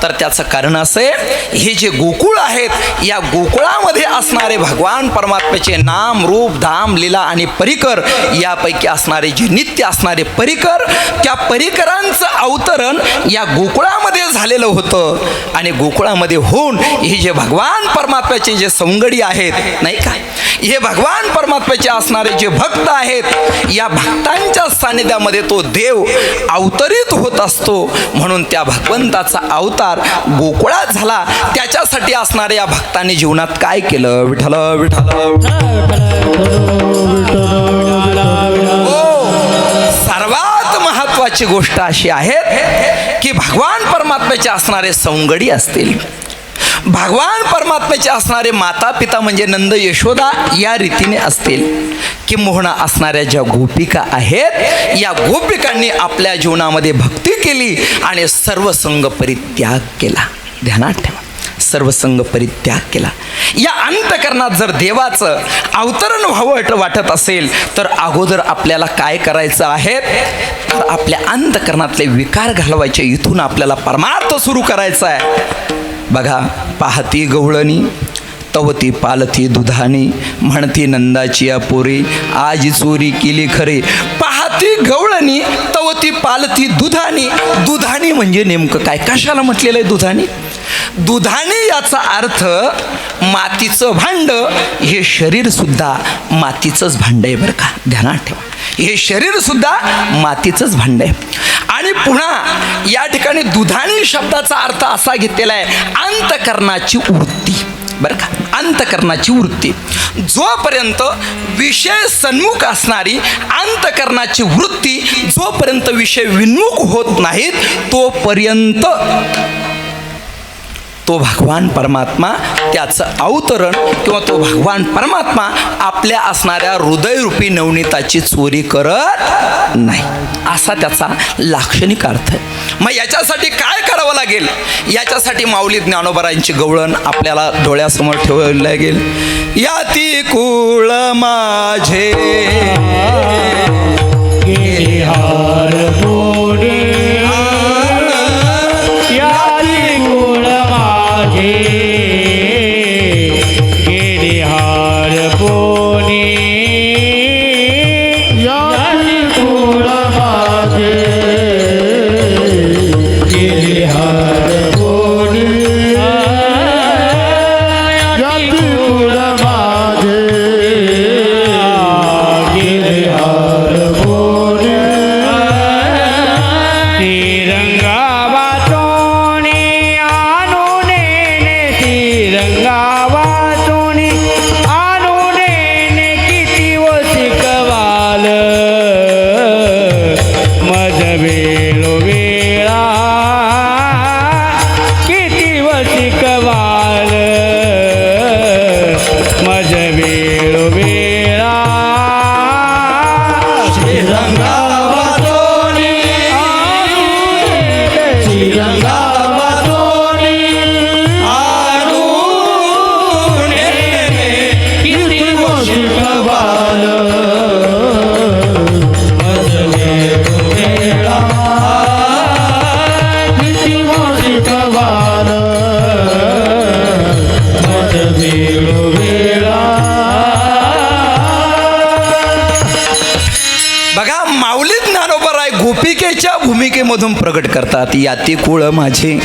तर त्याचं कारण असं आहे, हे जे गोकुळ आहेत, या गोकुळामध्ये असणारे भगवान परमात्म्याचे नाम, रूप, धाम, लीला आणि परिकर, यापैकी असणारे जे नित्य असणारे परिकर, त्या परिकरांचं अवतरण या गोकुळामध्ये झालेलं होतं. आणि गोकुळामध्ये होऊन हे जे भगवान परमात्म्याचे जे सवंगडी आहेत, नाही का, हे भगवान परमात्म्याचे असणारे जे भक्त आहेत, या भक्तांच्या सानिध्यामध्ये तो देव अवतरित होत असतो. म्हणून त्या भगवंताचा अवतार गोकुळात झाला. त्याच्यासाठी असणाऱ्या या भक्तांनी जीवनात काय केलं, विठ्ठल विठ्ठल. हो, सर्वात महत्वाची गोष्ट अशी आहे की भगवान परमात्म्याचे असणारे सवंगडी असतील, भगवान परमात्म्याचे असणारे माता पिता म्हणजे नंद यशोदा या रीतीने असतील, किंबहुना असणाऱ्या ज्या गोपिका आहेत, या गोपिकांनी आपल्या जीवनामध्ये भक्ती केली आणि सर्व संग परित्याग केला. ध्यानात ठेवा, सर्व संग परित्याग केला. या अंतकरणात जर देवाचं अवतरण व्हावं वाटत असेल तर अगोदर आपल्याला काय करायचं आहे, तर आपल्या अंतकरणातले विकार घालवायचे. इथून आपल्याला परमार्थ सुरू करायचा आहे. बघा, पाहती गवळणी तवती पालती दुधानी, म्हणती नंदाची या पोरी आज चोरी केली खरे. पाहती गवळणी तवती पालती दुधानी. दुधानी म्हणजे नेमकं काय, कशाला म्हटलेलं आहे दुधानी? दुधानी याचा अर्थ मातीचं भांड. हे शरीर सुद्धा मातीचंच भांड आहे, बरं का, ध्यानात ठेवा, हे शरीर सुद्धा मातीचंच भांड आहे. आणि पुन्हा या ठिकाणी दुधानी शब्दाचा अर्थ असा घेतलेला आहे, अंतकरणाची वृत्ती. बरं का, अंतकरणाची वृत्ती. जोपर्यंत विषय सन्मुख असणारी अंतकरणाची वृत्ती, जोपर्यंत विषय विन्मुख होत नाहीत, तोपर्यंत तो भगवान परमात्मा त्याचं अवतरण किंवा तो भगवान परमात्मा आपल्या असणाऱ्या हृदयरूपी नवनीताची चोरी करत नाही, असा त्याचा लाक्षणिक अर्थ आहे. मग याच्यासाठी काय करावं लागेल, याच्यासाठी माऊली ज्ञानोबरांची गवळण आपल्याला डोळ्यासमोर ठेवावी लागेल. याती कुळ माझे गिरिहार बोडे, यादी कुळ माझे गिरिहार बोने, यादी कुळ माझे गिरिहार बोने, यादी कुळ माझे गिरिहार बोने. तिरंगा वाचोनी आणूने, तिरंगा वाचोनी आणूने, किती व शिकवाल मज वेळो वेळा, किती व शिकवाल मज वेळो वेळा. श्रीरंगा वाचोनी श्रीरंगा वाचोनी आणूने, किती व शिकवाल मज वेळो वेळा, किती व शिकवाल मज वेळो वेळा. बघा, माऊली ज्ञानोबराय गोपिकेच्या भूमिकेमधून प्रकट करतात. याती कुळ माझे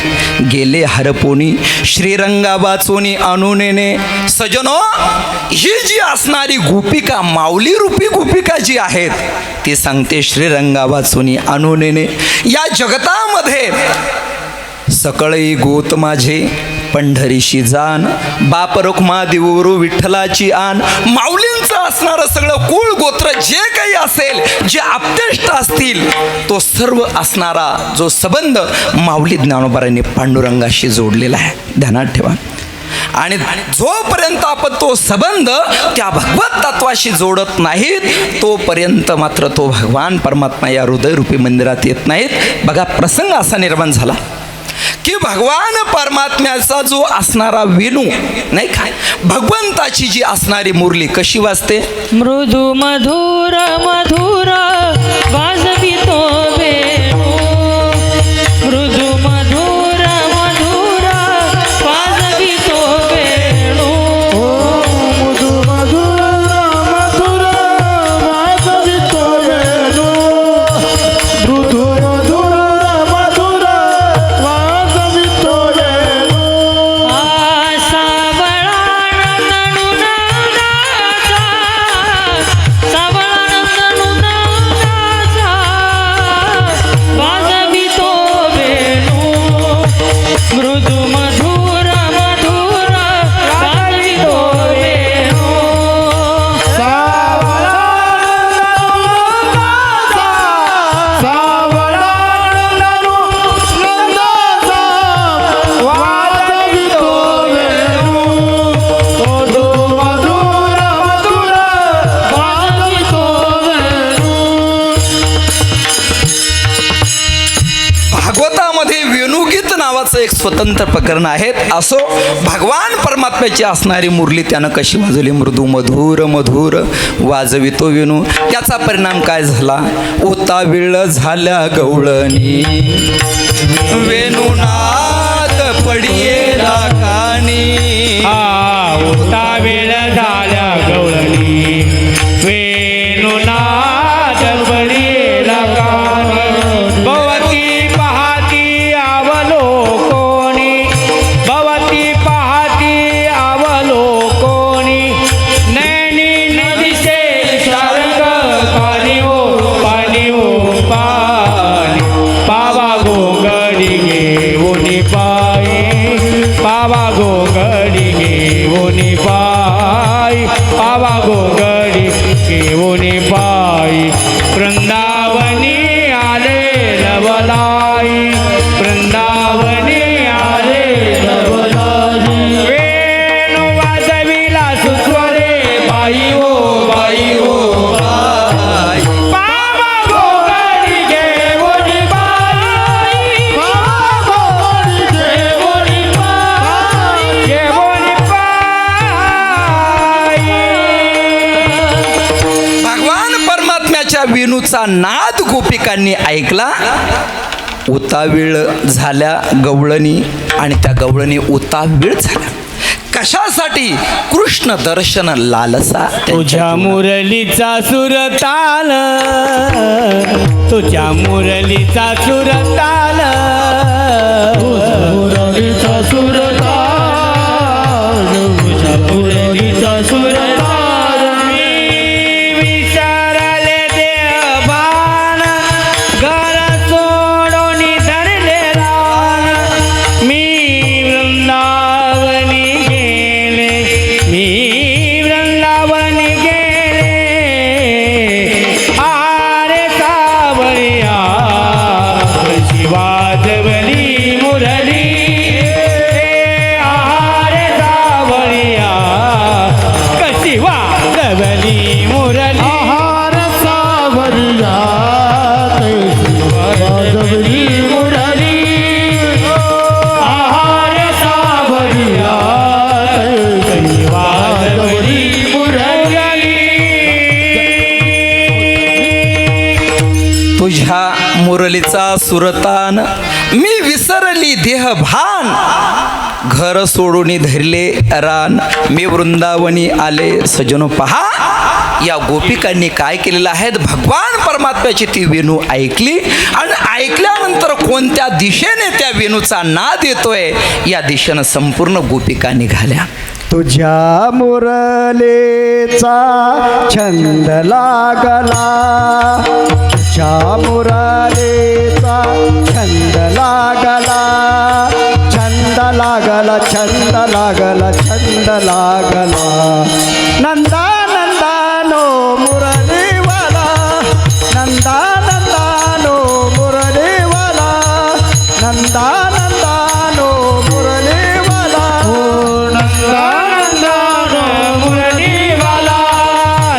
गेले हरपोनी, श्रीरंगा वाचोनी अनुनेने. सजनो, ही जी असणारी गोपिका, माऊली रूपी गोपिका जी आहेत, ती सांगते श्रीरंगा वाचोनी अनुनेने. या जगतामध्ये सकळई गोत माझे पंढरीशी जाण, बाप रखुमा देऊरू विठ्ठलाची आण. माऊलींचं असणारं सगळं कुळ गोत्र जे काही असेल, जे आप्तेष्ट असतील, तो सर्व असणारा जो संबंध माऊली ज्ञानोबारांनी पांडुरंगाशी जोडलेला आहे. ध्यानात ठेवा. आणि जोपर्यंत आपण तो संबंध त्या भगवत तत्वाशी जोडत नाहीत, तोपर्यंत मात्र तो भगवान परमात्मा या हृदयरूपी मंदिरात येत नाहीत. बघा, प्रसंग असा निर्माण झाला की भगवान परमात्म्याचा जो असणारा वेणू नाही का, भगवंताची जी असणारी मुरली कशी वाजते? मृदू मधुर मधुर वाजवितो वेणू, मृदू मधुर मधुर वाजवितो वेणू. मधु मधुर मधुर वाजवितो वेणू, मृदु मधुर मधुर वाजवितो वेणू. मृदू मधुर मधुर वाजवितो वेणू. सावळानंदनु नंदाचा वाजवितो वेणू, मधु मधुर मधुर वाजवितो वेणू. भागवतामध्ये वेणुगीत नावाचं एक स्वतंत्र प्रकरण आहे. असो, भगवान परमात्म्याची असणारी मुरली त्यानं कशी वाजवली? मृदू मधुर मधुर वाजवितो वेणू. त्याचा परिणाम काय झाला? ओता विळ झाल्या गवळणी, वेणुनाद पडियेला कानी. होता वेळ झाल्या गवळणी, वेणुनाद पडियेला कानी. भवती पाहती अवलोकोनी, भवती पाहती अवलोकोनी. नैनी नदिसे सारंग पाणी हो पाणी हो पाणी. पावा गोगडी घेऊनी पायी, पावा गोगडी घेऊनी पायी, पावा गोगडी घेऊनी पायी. वृंदावनी आले लवलाई, वृंदावनी आले लवलाई. वेणू वाजविला सुस्वरे बाई हो बाई हो बाई. पावा गोगडी घेऊनी पायी, पावा गोगडी घेऊनी पायी, घेऊनी पायी. भगवान परमात्म्याच्या वेणूचा नाद गोपिकांनी ऐकला. उतावीळ झाल्या गवळणी, आणि त्या गवळणी उतावीळ झाल्या. कशासाठी? कृष्ण दर्शन लालसा तुझ्या मुरलीचा सुरताल, तुझ्या मुरलीचा सुरताल, मुरलीचा सुरताल, तुझ्या मुरलीचा सुरताल. मी विसरले देवभान, घर सोडून धरले रान. मी वृंदावनी गेले, मी वृंदावनी गेले. आरे सावळ्या कशी वाजवली मुरली, आरे सावळ्या कशी वाजवली मुरली. आहार सावरिया कैसी वाजवली मुरली, आहार सावळ्या कैसी वाजवली मुरली. तुझ्या मुरलीचा सुरतान, मी विसरली देहभान, घर सोडून धरले रान. मी वृंदावनी आले सजनो पहा. या गोपिकांनी काय केलेलं आहे? भगवान परमात्म्याची ती वेणू ऐकली, आणि ऐकल्यानंतर कोणत्या दिशेने त्या वेणूचा नाद येतोय या दिशेनं संपूर्ण गोपिका निघाल्या. तुझ्या मुरलेचा छंद लागला, माझ्या मुरारीचा छंद लागला, छंद लागला, छंद लागला, छंद लागला. नंदा नंदानो मुरलीवाला, नंदा नंदानो मुरलीवाला, नंदा नंदानो मुरलीवाला. नंदा नंदानो मुरलीवाला,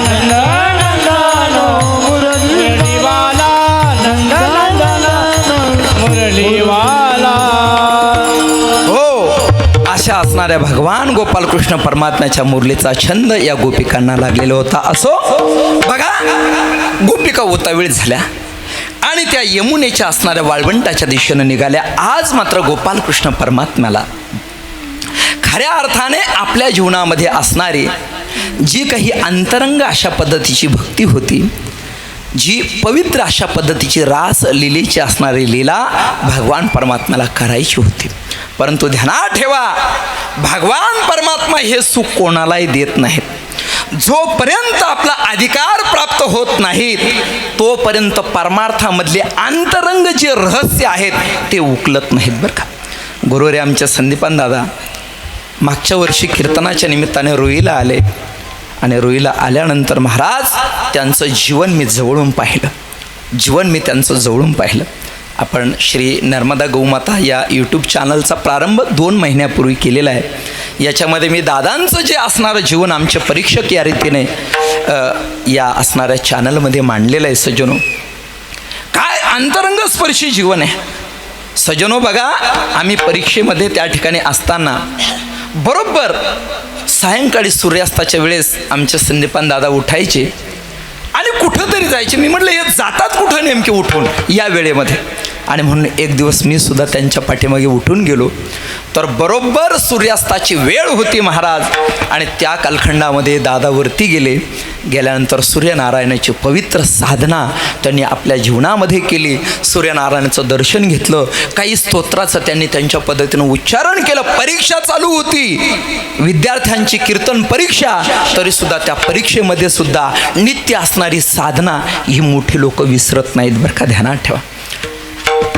नंदा नंदानो मुरलीवाला, नंदा नंदानो मुरलीवाला. हो, अशा असणाऱ्या भगवान गोपालकृष्ण परमात्म्याच्या मुरलीचा छंद या गोपिकांना लागलेला होता. असो बघा, गोपिका उतावीळ झाल्या आणि त्या यमुनेच्या असणाऱ्या वाळवंटाच्या दिशेनं निघाल्या. आज मात्र गोपालकृष्ण परमात्म्याला खऱ्या अर्थाने आपल्या जीवनामध्ये असणारी जी काही अंतरंग अशा पद्धतीची भक्ती होती, जी पवित्र अशा पद्धतीची रास लीलेची असणारी लीला भगवान परमात्म्याला करायची होती. परंतु ध्यानात ठेवा, भगवान परमात्मा हे सुख कोणालाही देत नाहीत. जोपर्यंत आपला अधिकार प्राप्त होत नाहीत तोपर्यंत परमार्थामधले अंतरंग जे रहस्य आहेत ते उकलत नाहीत बरं का. गुरुरे आमच्या संदीपान दादा मागच्या वर्षी कीर्तनाच्या निमित्ताने रुईला आले आणि रुईला आल्यानंतर महाराज त्यांचं जीवन मी जवळून पाहिलं. आपण श्री नर्मदा गौमाता या यूट्यूब चॅनलचा प्रारंभ 2 महिन्यापूर्वी केलेला आहे. याच्यामध्ये मी दादांचं जे असणारं जीवन आमचे परीक्षक या रीतीने या असणाऱ्या चॅनलमध्ये मांडलेलं आहे. सज्जनो, काय अंतरंगस्पर्शी जीवन आहे सज्जनो. बघा, आम्ही परीक्षेमध्ये त्या ठिकाणी असताना बरोबर सायंकाळी सूर्यास्ताच्या वेळेस आमचे संदीपान दादा उठायचे आणि कुठं तरी जायचे. मी म्हटलं हे जातात कुठं नेमके उठून या वेळेमध्ये, आणि म्हणून एक दिवस मी सुद्धा त्यांच्या पाठीमागे उठून गेलो तर बरोबर सूर्यास्ताची वेळ होती महाराज. आणि त्या कालखंडामध्ये दादावरती गेल्यानंतर सूर्यनारायणाची पवित्र साधना त्यांनी आपल्या जीवनामध्ये केली. सूर्यनारायणाचं दर्शन घेतलं, काही स्तोत्राचं त्यांनी त्यांच्या पद्धतीनं उच्चारण केलं. परीक्षा चालू होती, विद्यार्थ्यांची कीर्तन परीक्षा, तरीसुद्धा त्या परीक्षेमध्ये सुद्धा नित्य असणारी साधना ही मोठी लोक विसरत नाहीत बरं का. ध्यानात ठेवा.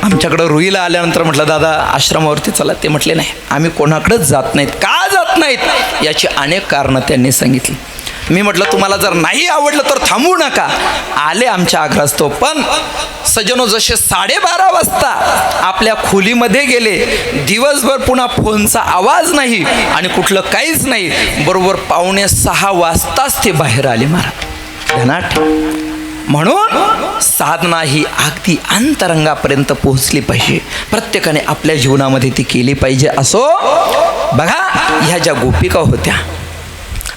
आमच्याकडं रुईला आल्यानंतर म्हटलं दादा आश्रमावरती चला. ते म्हटले नाही, आम्ही कोणाकडेच जात नाहीत. का जात नाहीत याची अनेक कारणं त्यांनी सांगितली. मी म्हटलं तुम्हाला जर नाही आवडलं तर थांबू नका. आले आमच्या आग्रहास्तव. पण सज्जनो, जसे 12:30 वाजता आपल्या खोलीमध्ये गेले, दिवसभर पुन्हा फोनचा आवाज नाही आणि कुठलं काहीच नाही, बरोबर 5:45 वाजताच ते बाहेर आले महाराज. ध्यानात ठेवा. म्हणून साधना ही अगदी अंतरंगापर्यंत पोहोचली पाहिजे. प्रत्येकाने आपल्या जीवनामध्ये ती केली पाहिजे. असो बघा, ह्या ज्या गोपिका होत्या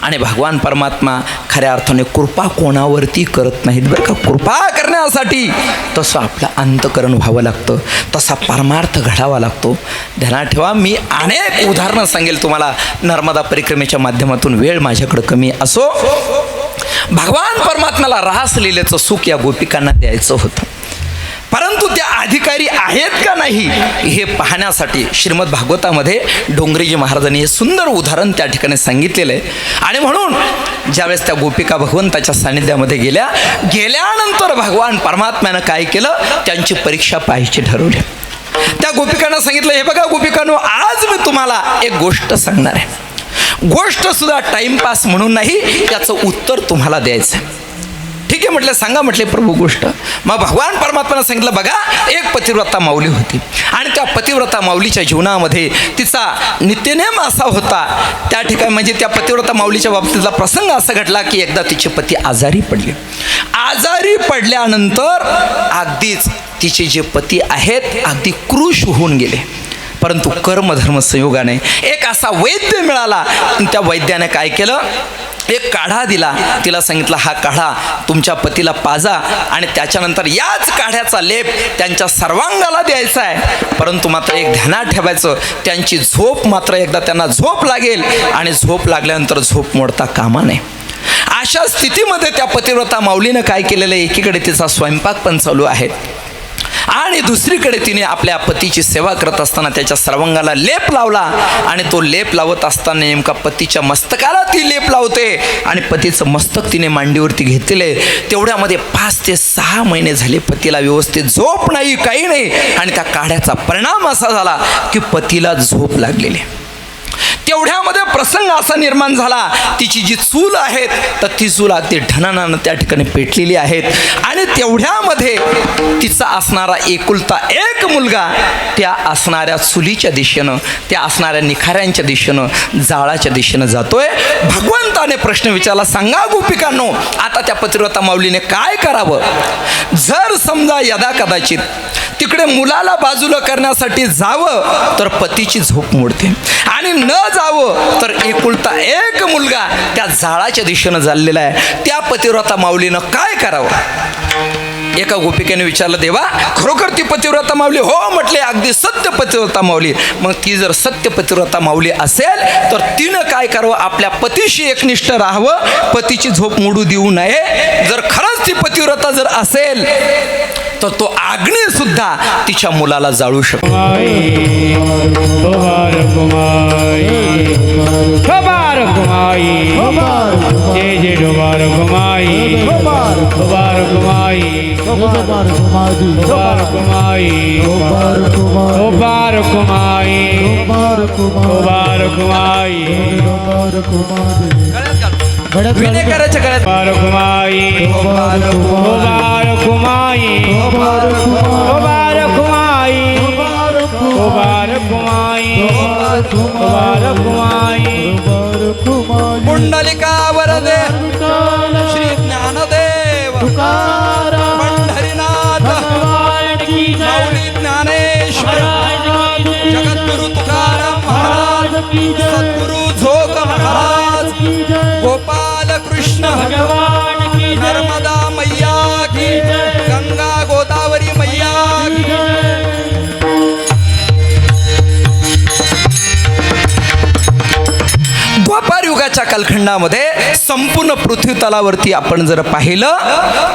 आणि भगवान परमात्मा खऱ्या अर्थाने कृपा कोणावरती करत नाहीत बरं का. कृपा करण्यासाठी तसं आपलं अंतकरण व्हावं लागतं, तसा परमार्थ घडावा लागतो. ध्यानात ठेवा. मी अनेक उदाहरणं सांगेल तुम्हाला नर्मदा परिक्रमेच्या माध्यमातून, वेळ माझ्याकडं कमी. असो, भगवान परमात्म्याला रास लीलेचं सुख या गोपिकांना द्यायचं होतं, परंतु त्या अधिकारी आहेत का नाही हे पाहण्यासाठी श्रीमद भागवतामध्ये डोंगरेजी महाराजांनी हे सुंदर उदाहरण त्या ठिकाणी सांगितलेलं आहे. आणि म्हणून ज्यावेळेस त्या गोपिका भगवंताच्या सानिध्यामध्ये गेल्यानंतर भगवान परमात्म्यानं काय केलं, त्यांची परीक्षा पाहायची ठरवली. त्या गोपिकांना सांगितलं, हे बघा गोपिकांनो, आज मी तुम्हाला एक गोष्ट सांगणार आहे. गोष्ट सुद्धा टाइमपास म्हणून नाही, त्याचं उत्तर तुम्हाला द्यायचं. ठीक आहे म्हटलं, सांगा म्हटले प्रभू गोष्ट. मग भगवान परमात्म्यानं सांगितलं, बघा एक पतिव्रता माऊली होती आणि त्या पतिव्रता माऊलीच्या जीवनामध्ये तिचा नित्यनेम असा होता. त्या ठिकाणी म्हणजे त्या पतिव्रता माऊलीच्या बाबतीतला प्रसंग असा घडला की एकदा तिचे पती आजारी पडले. आजारी पडल्यानंतर अगदीच तिचे जे पती आहेत अगदी क्रूश होऊन गेले. परंतु कर्मधर्म संयोगाने एक असा वैद्य मिळाला. त्या वैद्याने काय केलं, एक काढा दिला. तिला सांगितलं, हा काढा तुमच्या पतीला पाजा आणि त्याच्यानंतर याच काढ्याचा लेप त्यांच्या सर्वांगाला द्यायचा आहे. परंतु मात्र एक ध्यानात ठेवायचं, त्यांची झोप मात्र एकदा त्यांना झोप लागेल आणि झोप लागल्यानंतर झोप मोडता कामा नये. अशा स्थितीमध्ये त्या पतिव्रता माऊलीनं काय केलेलं आहे, एकीकडे तिचा स्वयंपाक पण चालू आहे आणि दुसरीकडे तिने आपल्या पतीची सेवा करत असताना त्याच्या सर्वांगाला लेप लावला आणि तो लेप लावत असताना नेमका पतीच्या मस्तकाला ती लेप लावते आणि पतीचं मस्तक तिने मांडीवरती घेतले. तेवढ्यामध्ये 5 ते 6 महिने झाले पतीला व्यवस्थित झोप नाही, काही नाही. आणि त्या काढ्याचा परिणाम असा झाला की पतीला झोप लागलेली. तेवढ्यामध्ये प्रसंग असा निर्माण झाला, तिची जी चूल आहेत तर ती चूल अगदी ढणानं त्या ठिकाणी पेटलेली आहेत. आणि तेवढ्यामध्ये तिचा असणारा एकुलता एक मुलगा त्या असणाऱ्या चुलीच्या दिशेनं, त्या असणाऱ्या निखाऱ्यांच्या दिशेनं, जाळाच्या दिशेनं जातोय. भगवंताने प्रश्न विचारला, सांगा गोपिकांनो, आता त्या पतिव्रता माऊलीने काय करावं? जर समजा यदा कदाचित तिकडे मुलाला बाजूला करण्यासाठी जावं तर पतीची झोप मोडते, आणि न जावं तर एकुलता एक मुलगा त्या जाळाच्या दिशेनं चाललेला आहे. त्या पतिव्रता माऊलीनं काय करावं? एका गोपिकेने विचारलं, देवा खरोखर ती पतिव्रता माऊली? हो म्हटले, अगदी सत्य पतिव्रता माऊली. मग ती जर सत्य पतिव्रता माऊली असेल तर तिनं काय करावं? आपल्या पतीशी एकनिष्ठ राहावं, पतीची झोप मोडू देऊ नये. जर खरंच ती पतिव्रता जर असेल तर तो अग्नी सुद्धा तिच्या मुलाला जाळू शकतो. जय जय डोबार घुमाई, डोबार घुमाई, डोबार घुमाई, डोबार घुमाई, डोबार घुमाई, डोबार घुमाई, विनेकराच्या गळ्यात डोबार घुमाई, डोबार घुमाई, डोबार घुमाई, डोबार घुमाई, डोबार घुमाई. पुंडलिका वरदे श्री ज्ञानदेव पंढरीनाथ माऊली ज्ञानेश्वर जगद्गुरु तुकाराम महाराज, सद्गुरु झोक महाराज, गोपाल कृष्ण नर्मदा मैया की, गंगा गोदावरी मैया की. द्वापार युगाच्या कालखंडामध्ये संपूर्ण पृथ्वी तलावरती आपण जर पाहिलं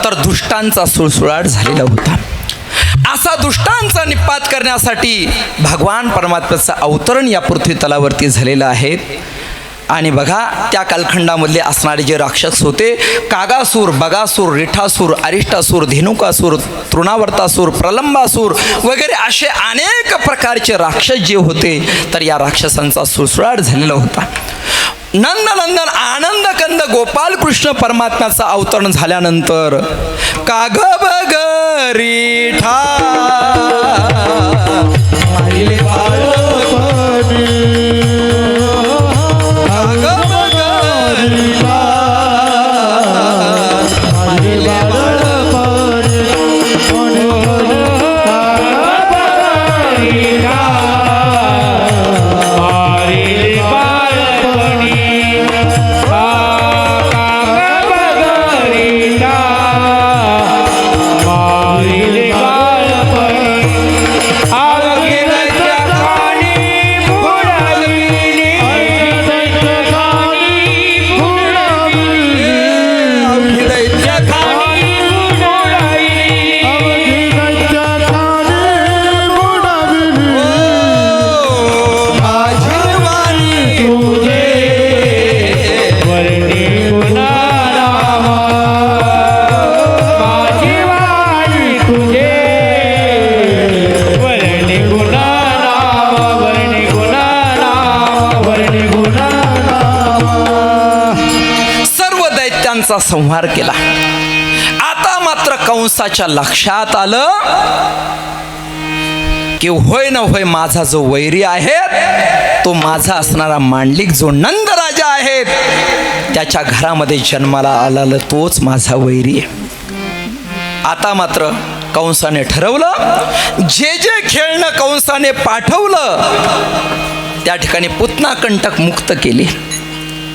तर दुष्टांचा सुळसुळाट झालेला होता. असा दुष्टांचा निपात करण्यासाठी भगवान परमात्म्याचं अवतरण या पृथ्वी तलावरती झालेलं आहे. आणि बघा, त्या कालखंडामधले असणारे जे राक्षस होते, कागासूर, बगासूर, रिठासूर, अरिष्टासूर, धेनुकासूर, तृणावर्तासूर, प्रलंबासूर वगैरे असे अनेक प्रकारचे राक्षस जे होते, तर या राक्षसांचा सुळसुळाट झालेला होता. नंदनंदन आनंद कंद गोपाल कृष्ण परमात्म्याचं अवतरण झाल्यानंतर काग बग रिठा संहार केला. आता मात्र कंसाच्या लक्षात आलं की होय न होय माझा जो वैरी आहे तो माझा असणारा मांडलिक जो नंद राजा आहे त्याच्या घरामध्ये जन्माला आलेला तोच माझा वैरी आहे. आता मात्र कंसाने ठरवलं, जे जे खेळणं कंसाने पाठवलं त्या ठिकाणी पुतना कंटक मुक्त केली.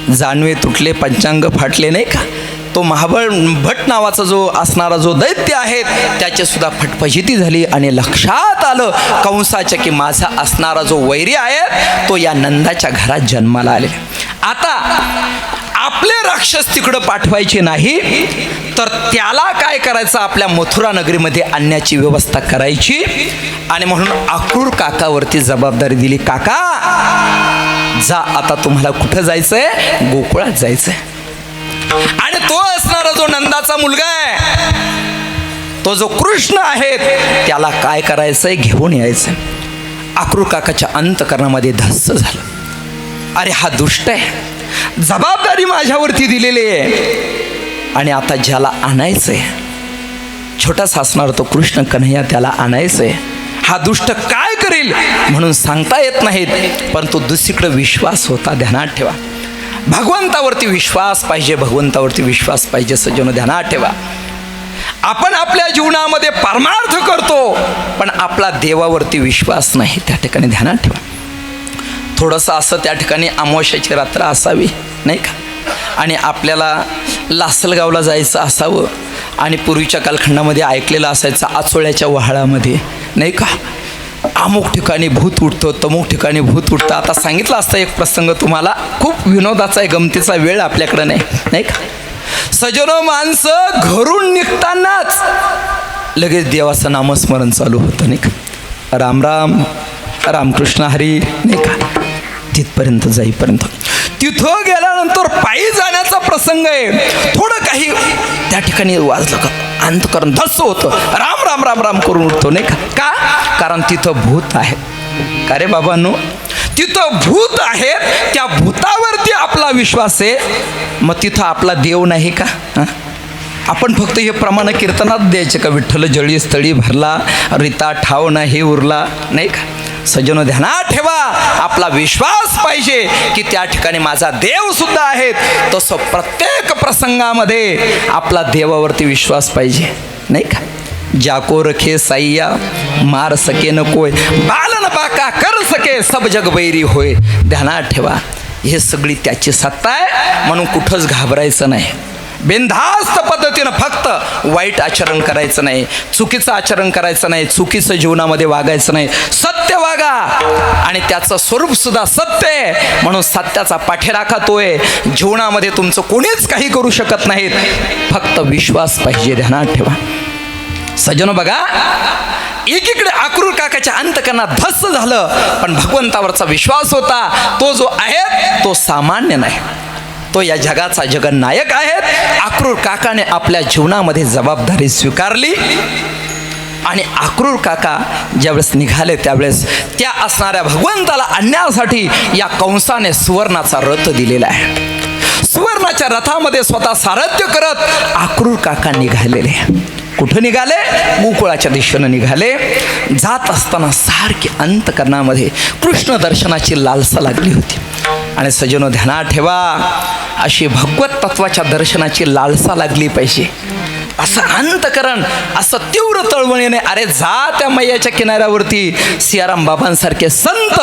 जानवे तुटले, पंचांग फाटले, नाही का? तो महाबळ भट नावाचा जो असणारा जो दैत्य आहे त्याची सुद्धा फटफजिती झाली आणि लक्षात आलं कंसाच्या की माझा असणारा जो वैरी आहे तो या नंदाच्या घरात जन्माला आले. आता आपल्या आपले राक्षस तिकडं पाठवायचे नाही, तर त्याला काय करायचं, आपल्या मथुरा नगरीमध्ये आणण्याची व्यवस्था करायची. आणि म्हणून अक्रूर काकावरती जबाबदारी दिली. काका जा, आता तुम्हाला कुठं जायचंय, गोकुळात जायचंय. आणि तो असणारा जो नंदाचा मुलगा आहे, तो जो कृष्ण आहे, त्याला काय करायचंय, घेऊन यायचंय. अक्रूर काकाच्या अंतकरणामध्ये धस्स झालं. अरे हा दुष्ट आहे, जबाबदारी माझ्यावरती दिलेली आहे, आणि आता ज्याला आणायचंय, छोटासा असणार तो कृष्ण कन्हैया, त्याला आणायचंय. हा दुष्ट काय करेल म्हणून सांगता येत नाहीत, परंतु दुसरीकडे विश्वास होता. ध्यानात ठेवा, भगवंतावरती विश्वास पाहिजे, भगवंतावरती विश्वास पाहिजे. सज्जनो ध्यानात ठेवा, आपण आपल्या जीवनामध्ये परमार्थ करतो, पण आपला देवावरती विश्वास नाही. त्या ठिकाणी ध्यानात ठेवा. थोडंसं असं त्या ठिकाणी अमावस्याची रात्र असावी, नाही का, आणि आपल्याला लासलगावला जायचं असावं, आणि पूर्वीच्या कालखंडामध्ये ऐकलेलं असायचं आचोळ्याच्या वहाळामध्ये, नाही का, अमुक ठिकाणी भूत उठतं, तमुक ठिकाणी भूत उठतं. आता सांगितलं असतं एक प्रसंग तुम्हाला, खूप विनोदाचा आहे, गमतीचा वेळ आपल्याकडं नाही, नाही का. सजनो, माणसं घरून निघतानाच लगेच देवाचं नामस्मरण चालू होतं, नाही का, राम राम रामकृष्ण हरी, नाही का, तिथपर्यंत जाईपर्यंत. तिथं गेल्यानंतर पायी जाण्याचा प्रसंग आहे, थोडं काही त्या ठिकाणी वाजलं का अंतकरण धस्स होतं, राम राम राम राम करून उठतो, नाही का. कारण तिथं भूत आहे. का रे बाबांनो, तिथं भूत आहे, त्या भूतावरती आपला विश्वास आहे, मग तिथं आपला देव नाही का. आपण फक्त हे प्रमाण कीर्तनात द्यायचे का, विठ्ठल जळी स्थळी भरला, रीता ठाव नाही उरला, नाही का. सज्जनो ध्यानात ठेवा, आपला विश्वास पाहिजे की त्या ठिकाणी माझा देव सुद्धा आहे. तसं प्रत्येक प्रसंगामध्ये आपला देवावरती विश्वास पाहिजे, नाही का. जाको रखे साईया मार सके न कोय, बालन बाका कर सके सब जग बैरी होय. ध्यानात ठेवा, हे सगळी त्याची सत्ता आहे, म्हणून कुठंच घाबरायचं नाही. बिनधास्त पद्धतीनं फक्त वाईट आचरण करायचं नाही, चुकीचं आचरण करायचं नाही, चुकीचं जीवनामध्ये वागायचं नाही. सत्य वागा, आणि त्याचं स्वरूप सुद्धा सत्य आहे, म्हणून सत्याचा पाठीराखा तोय. जीवनामध्ये तुमचं कोणीच काही करू शकत नाहीत, फक्त विश्वास पाहिजे. ध्यानात ठेवा. सज्जनो बघा, एकीकडे अक्रूर काकाच्या अंतकरणात धस्स झालं, पण भगवंतावरचा विश्वास होता. तो जो आहे तो सामान्य नाही, तो या जगाचा जगन्नायक आहे. अक्रूर काकाने आपल्या जीवनामध्ये जबाबदारी स्वीकारली, आणि अक्रूर काका ज्यावेळेस निघाले त्यावेळेस त्या असणाऱ्या भगवंताला आणण्यासाठी या कंसाने सुवर्णाचा रथ दिलेला आहे. सुवर्णाच्या रथामध्ये स्वतः सारथ्य करत अक्रूर काका निघालेले. कुठं निघाले, गोकुळाच्या दिशेनं निघाले. जात असताना सारखी अंतकरणामध्ये कृष्ण दर्शनाची लालसा लागली होती. आणि सज्जनो ध्यानात ठेवा, अशी भगवत तत्वाच्या दर्शनाची लालसा लागली पाहिजे. असं अंतकरण असं तीव्र तळमळीने, अरे जा त्या मैयाच्या किनाऱ्यावरती. सियाराम बाबांसारखे संत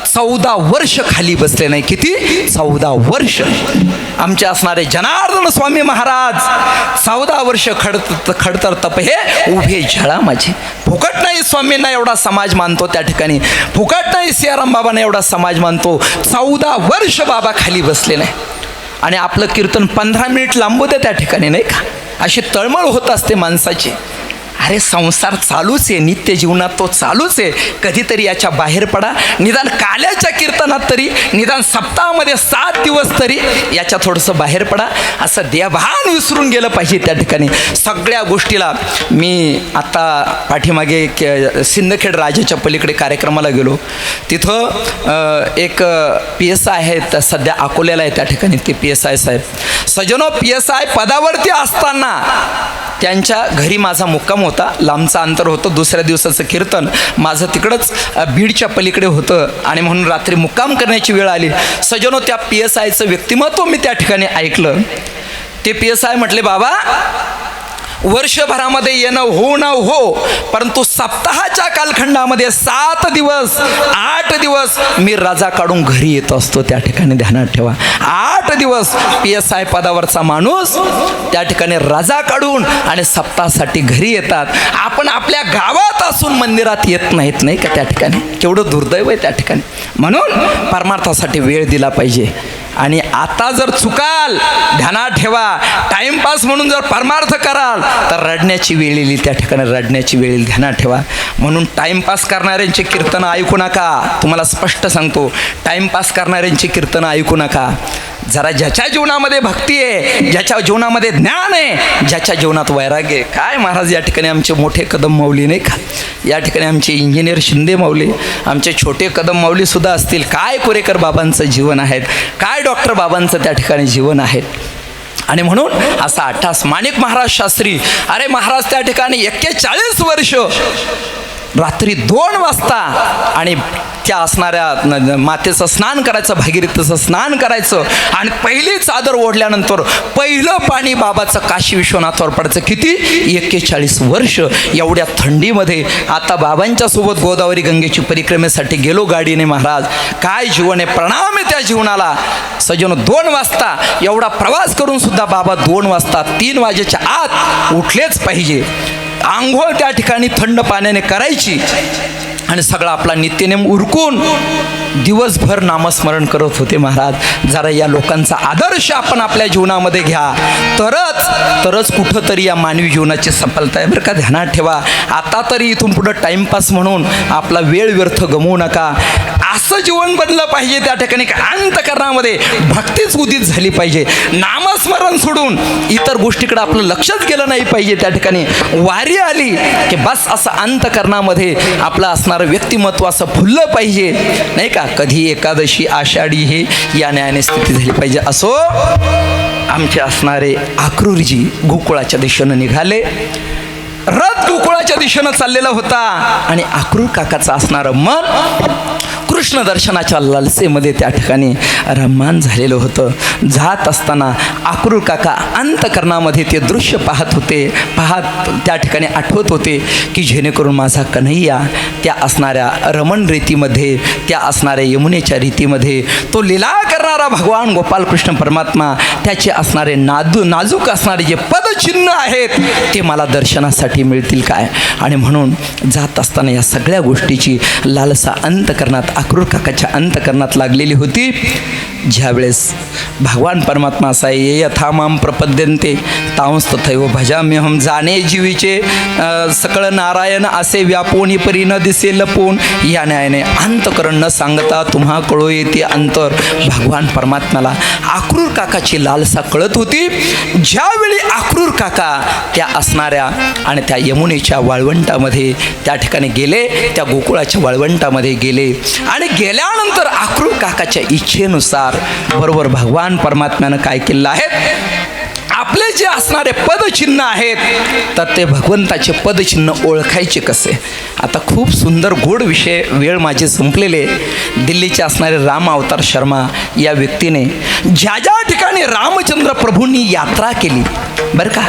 14 वर्ष खाली बसले नाही. किती? 14 वर्ष. आमचे असणारे जनार्दन स्वामी महाराज 14 वर्ष खडतर तप हे उभे झळा माझे. फुकट नाही स्वामींना एवढा समाज मानतो त्या ठिकाणी, फुकट नाही सियाराम बाबांना एवढा समाज मानतो. 14 वर्ष बाबा खाली बसले नाही. आणि आपलं कीर्तन 15 मिनिट लांबू दे त्या ठिकाणी, नाही का. अशी तळमळ होत असते माणसाची. अरे संसार चालूच आहे, नित्य जीवनात तो चालूच आहे. कधीतरी याच्या बाहेर पडा, निदान काल्याच्या कीर्तनात तरी, निदान सप्ताहामध्ये 7 दिवस तरी याच्या थोडंसं बाहेर पडा. असं देहभान विसरून गेलं पाहिजे त्या ठिकाणी सगळ्या गोष्टीला. मी आता पाठीमागे सिंदखेड राजाच्या पलीकडे कार्यक्रमाला गेलो. तिथं एक PSI आहेत, सध्या अकोल्याला आहे त्या ठिकाणी ते PSI साहेब. सजनो, PSI पदावरती असताना त्यांच्या घरी माझा मुक्काम होता. लांबचं अंतर होतं. दुसऱ्या दिवसाचं कीर्तन माझं तिकडंच बीडच्या पलीकडे होतं, आणि म्हणून रात्री मुक्काम करण्याची वेळ आली. सजनो, त्या PSIचं व्यक्तिमत्व मी त्या ठिकाणी ऐकलं. ते PSI म्हटले, बाबा वर्षभरामध्ये येणं हो न हो, परंतु सप्ताहाच्या कालखंडामध्ये 7 दिवस 8 दिवस मी रजा काढून घरी येत असतो त्या ठिकाणी. ध्यानात ठेवा, 8 दिवस PSI पदावरचा माणूस त्या ठिकाणी रजा काढून आणि सप्ताहासाठी घरी येतात. आपण आपल्या गावात असून मंदिरात येत नाहीत, नाही का त्या ठिकाणी. केवढं दुर्दैव आहे त्या ठिकाणी. म्हणून परमार्थासाठी वेळ दिला पाहिजे. आणि आता जर चुकाल, ध्यानात ठेवा, टाइमपास म्हणून जर परमार्थ कराल तर रडण्याची वेळ येईल, त्या ठिकाणी रडण्याची वेळ येईल, ध्यानात ठेवा. म्हणून टाइमपास करणाऱ्यांचे कीर्तन ऐकू नका. तुम्हाला स्पष्ट सांगतो, टाइमपास करणाऱ्यांची कीर्तन ऐकू नका. जरा ज्याच्या जीवनामध्ये भक्ती आहे, ज्याच्या जीवनामध्ये ज्ञान आहे, ज्याच्या जीवनात वैराग्य आहे. काय महाराज, या ठिकाणी आमचे मोठे कदम माऊली नाही का, या ठिकाणी आमचे इंजिनियर शिंदे माऊली, आमचे छोटे कदम माऊली सुद्धा असतील. काय कोरेकर बाबांचं जीवन आहे, काय डॉक्टर बाबांचं त्या ठिकाणी जीवन आहे. आणि म्हणून असा 88 माणिक महाराज शास्त्री, अरे महाराज त्या ठिकाणी 41 वर्ष रात्री 2 वाजता आणि त्या असणाऱ्या मातेचं स्नान करायचं, भागीरथीचं स्नान करायचं आणि पहिली चादर ओढल्यानंतर पहिलं पाणी बाबाचं काशी विश्वनाथावर पडायचं. किती? 41 वर्ष. एवढ्या थंडीमध्ये आता बाबांच्या सोबत गोदावरी गंगेची परिक्रमेसाठी गेलो गाडीने. महाराज काय जीवन आहे, प्रणाम आहे त्या जीवनाला. सजनो 2 वाजता एवढा प्रवास करून सुद्धा बाबा 2 वाजता 3 वाजेच्या आत उठलेच पाहिजे. आंघोळ त्या ठिकाणी थंड पाण्याने करायची आणि सगळा आपला नित्यनेम उरकून दिवसभर नामस्मरण करत होते महाराज. जरा या लोकांचा आदर्श आपण आपल्या जीवनामध्ये घ्या, तरच कुठंतरी या मानवी जीवनाची सफलता आहे बरं का. ध्यानात ठेवा. आता तरी इथून पुढं टाइमपास म्हणून आपला वेळ व्यर्थ गमवू नका. असं जीवन बनलं पाहिजे त्या ठिकाणी. अंतःकरणामध्ये भक्तीच उदित झाली पाहिजे. नामस्मरण सोडून इतर गोष्टीकडे आपलं लक्षच गेलं नाही पाहिजे. त्या ठिकाणी वारी आली की बस असं अंतःकरणामध्ये आपलं असणारं व्यक्तिमत्व असं फुललं पाहिजे नाही का. कधी एकादशी आषाढी हे या न्यायाने स्थिती झाली पाहिजे. असो आमचे असणारे आक्रूरजी गोकुळाच्या दिशेनं निघाले. रथ गोकुळाच्या दिशेनं चाललेला होता आणि आक्रूर काकाचं असणारं मन कृष्ण दर्शनाच्या लालसेमध्ये त्या ठिकाणी रममान झालेलं होतं. जात असताना आक्रूर काका अंतःकरणामध्ये ते दृश्य पाहत त्या ठिकाणी आठवत होते की जेणेकरून माझा कन्हैया त्या असणाऱ्या रमण रीतीमध्ये, त्या असणाऱ्या यमुनेच्या रीतीमध्ये तो लीला करणारा भगवान गोपालकृष्ण परमात्मा, त्याचे असणारे नाजूक असणारे जे पदचिन्ह आहेत ते मला दर्शनासाठी मिळतील काय. आणि म्हणून जात असताना या सगळ्या गोष्टीची लालसा अंतःकरणात आक्रूर काकाच्या अंतःकरणात लागलेली होती. ज्यावेळेस भगवान परमात्मा असा ये यथा माम प्रपद्यन्ते तांस तथैव भजाम्यहम, जाणे जीवीचे सकळ नारायण असे व्यापोनी परी न दिसे लपून, या न्यायाने अंतकरण न सांगता तुम्हा कळो येते अंतर. भगवान परमात्म्याला आक्रूर काकाची लालसा कळत होती. ज्यावेळी आक्रूर काका त्या असणाऱ्या आणि त्या यमुनेच्या वाळवंटामध्ये त्या ठिकाणी गेले, त्या गोकुळाच्या वाळवंटामध्ये गेले आणि गेल्यानंतर आक्रूर काकाच्या इच्छेनुसार बरोबर भगवान परमात्म्यानं काय केलं आहे, आपले जे असणारे पदचिन्ह आहेत तर ते भगवंताचे पदचिन्ह ओळखायचे कसे. आता खूप सुंदर गोड विषय, वेळ माझे संपलेले. दिल्लीचे असणारे राम अवतार शर्मा या व्यक्तीने ज्या ठिकाणी रामचंद्र प्रभूंनी यात्रा केली बरं का,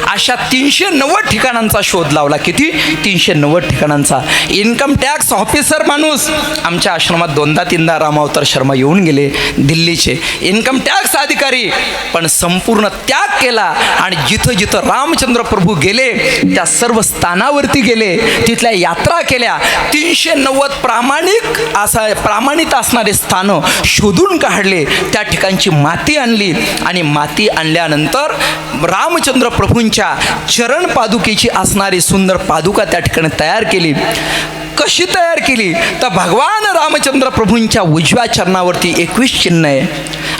अशा 390 ठिकाणांचा शोध लावला. किती? 390 ठिकाणांचा. इन्कम टॅक्स ऑफिसर माणूस आमच्या आश्रमात 2दा-3दा राम अवतार शर्मा येऊन गेले, दिल्लीचे इन्कम टॅक्स अधिकारी. पण संपूर्ण त्याग केला आणि जिथं जिथं रामचंद्र प्रभू गेले त्या सर्व स्थानावरती गेले, तिथल्या यात्रा केल्या. 390 प्रामाणित असणारे स्थानं शोधून काढले, त्या ठिकाणची माती आणली आणि माती आणल्यानंतर रामचंद्र प्रभूंच्या चरण पादुकेची असणारी सुंदर पादुका त्या ठिकाणी तयार केली. कशी तयार केली तर भगवान रामचंद्र प्रभूंच्या उजव्या चरणावरती 21 चिन्ह आहे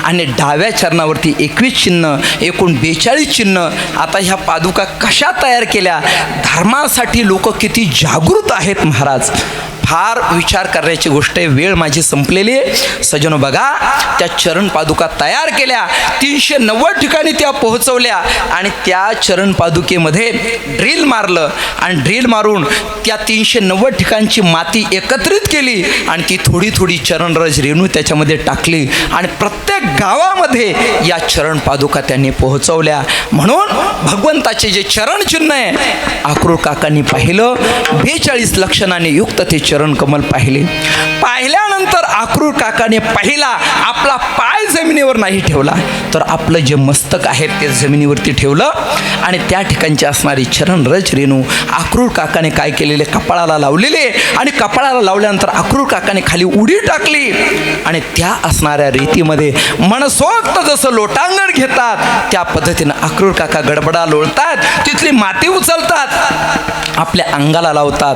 आणि डाव्या चरणावरती 21 चिन्ह, एकूण 42 चिन्ह. आता ह्या पादुका कशा तयार केल्या? धर्मासाठी लोक किती जागृत आहेत महाराज, फार विचार करण्याची गोष्ट आहे. वेळ माझी संपलेली आहे. सजनो बघा, त्या चरण पादुका तयार केल्या, 390 ठिकाणी त्या पोहोचवल्या आणि त्या चरण पादुकेमध्ये ड्रिल मारलं आणि ड्रिल मारून त्या 390 ठिकाणची माती एकत्रित केली आणि ती थोडी थोडी चरणरज रेणू त्याच्यामध्ये टाकली आणि प्रत्येक गावामध्ये या चरण पादुका त्यांनी पोहोचवल्या. म्हणून भगवंताचे जे चरण चिन्ह आहे आक्रूर काकांनी पाहिलं, 42 लक्षणाने युक्त ते चरण चरण कमल पाहिले. पाहिल्यानंतर अक्रूर काकाने पहिला आपला पाय जमिनीवर नाही ठेवला, तर आपलं जे मस्तक आहे ते जमिनीवरती ठेवलं आणि त्या ठिकाणची असणारी चरण रज रेणू अक्रूर काकाने काय केलेले, कपाळाला लावलेले. आणि कपाळाला लावल्यानंतर अक्रूर काकाने खाली उडी टाकली आणि त्या असणाऱ्या रीतीमध्ये मनसोक्त जसं लोटांगण घेतात त्या पद्धतीनं अक्रूर काका गडबडा लोळतात, तिथली माती उचलतात, आपल्या अंगाला लावतात.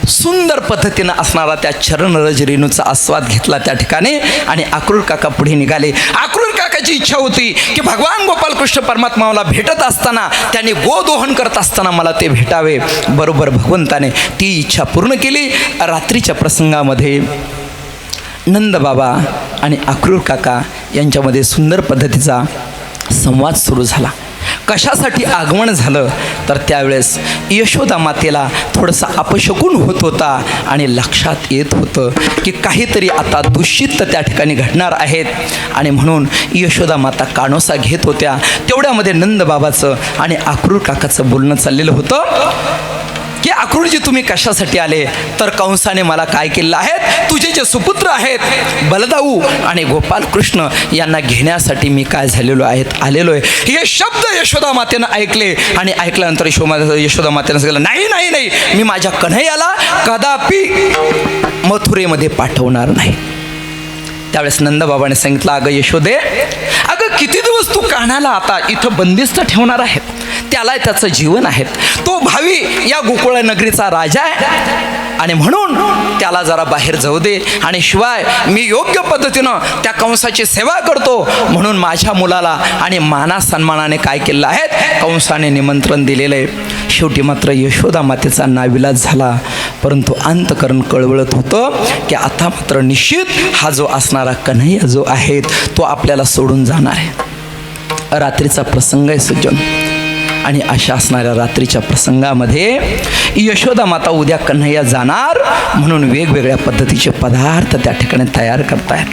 सुंदर पद्धतीनं असणारा त्या चरणरज रेणूचा आस्वाद घेतला त्या ठिकाणी आणि अक्रूर काका पुढे निघाले. अक्रूर काकाची इच्छा होती की भगवान गोपालकृष्ण परमात्मा मला भेटत असताना, त्यांनी गोदोहन करत असताना मला ते भेटावे. बरोबर भगवंताने ती इच्छा पूर्ण केली. रात्रीच्या प्रसंगामध्ये नंदबाबा आणि अक्रूर काका यांच्यामध्ये सुंदर पद्धतीचा संवाद सुरू झाला. कशासाठी आगमन झालं, तर त्यावेळेस यशोदा मातेला थोडंसं अपशकुन होत होता आणि लक्षात येत होतं की काहीतरी आता दुष्चित्त त्या ठिकाणी घडणार आहेत आणि म्हणून यशोदा माता कानोसा घेत होत्या. तेवढ्यामध्ये नंदबाबाचं आणि अक्रूर काकाचं बोलणं चाललेलं होतं की अक्रूरजी तुम्ही कशासाठी आले, तर कंसाने मला काय केलेलं आहे, तुझे जे सुपुत्र आहेत बलदाऊ आणि गोपालकृष्ण यांना घेण्यासाठी मी काय झालेलो आलेलो आहे. हे शब्द यशोदा मातेनं ऐकले आणि ऐकल्यानंतर यशोदा मातेनं सांगितलं, नाही नाही नाही, मी माझ्या कन्हैयाला कदापि मथुरेमध्ये पाठवणार नाही. त्यावेळेस नंदबाबाने सांगितलं, अगं यशोदे, अगं किती दिवस तू कान्हाला आता इथं बंदिस्त ठेवणार आहे, त्याला त्याचं जीवन आहे, तो भावी या गोकुळ नगरीचा राजा आहे आणि म्हणून त्याला जरा बाहेर जाऊ दे. आणि शिवाय मी योग्य पद्धतीनं त्या कंसाची सेवा करतो म्हणून माझ्या मुलाला आणि माना सन्मानाने काय केलं आहे, कंसाने निमंत्रण दिलेलं आहे. शेवटी मात्र यशोदा मातेचा नाविलाज झाला, परंतु अंतकरण कळवळत होतं की आता मात्र निश्चित हा जो असणारा कन्हैया जो आहे तो आपल्याला सोडून जाणार आहे. रात्रीचा प्रसंग आहे सज्जन, आणि अशा असणाऱ्या रात्रीच्या प्रसंगामध्ये यशोदा माता उद्या कन्हैया जाणार म्हणून वेगवेगळ्या पद्धतीचे पदार्थ त्या ठिकाणी तयार करतायत.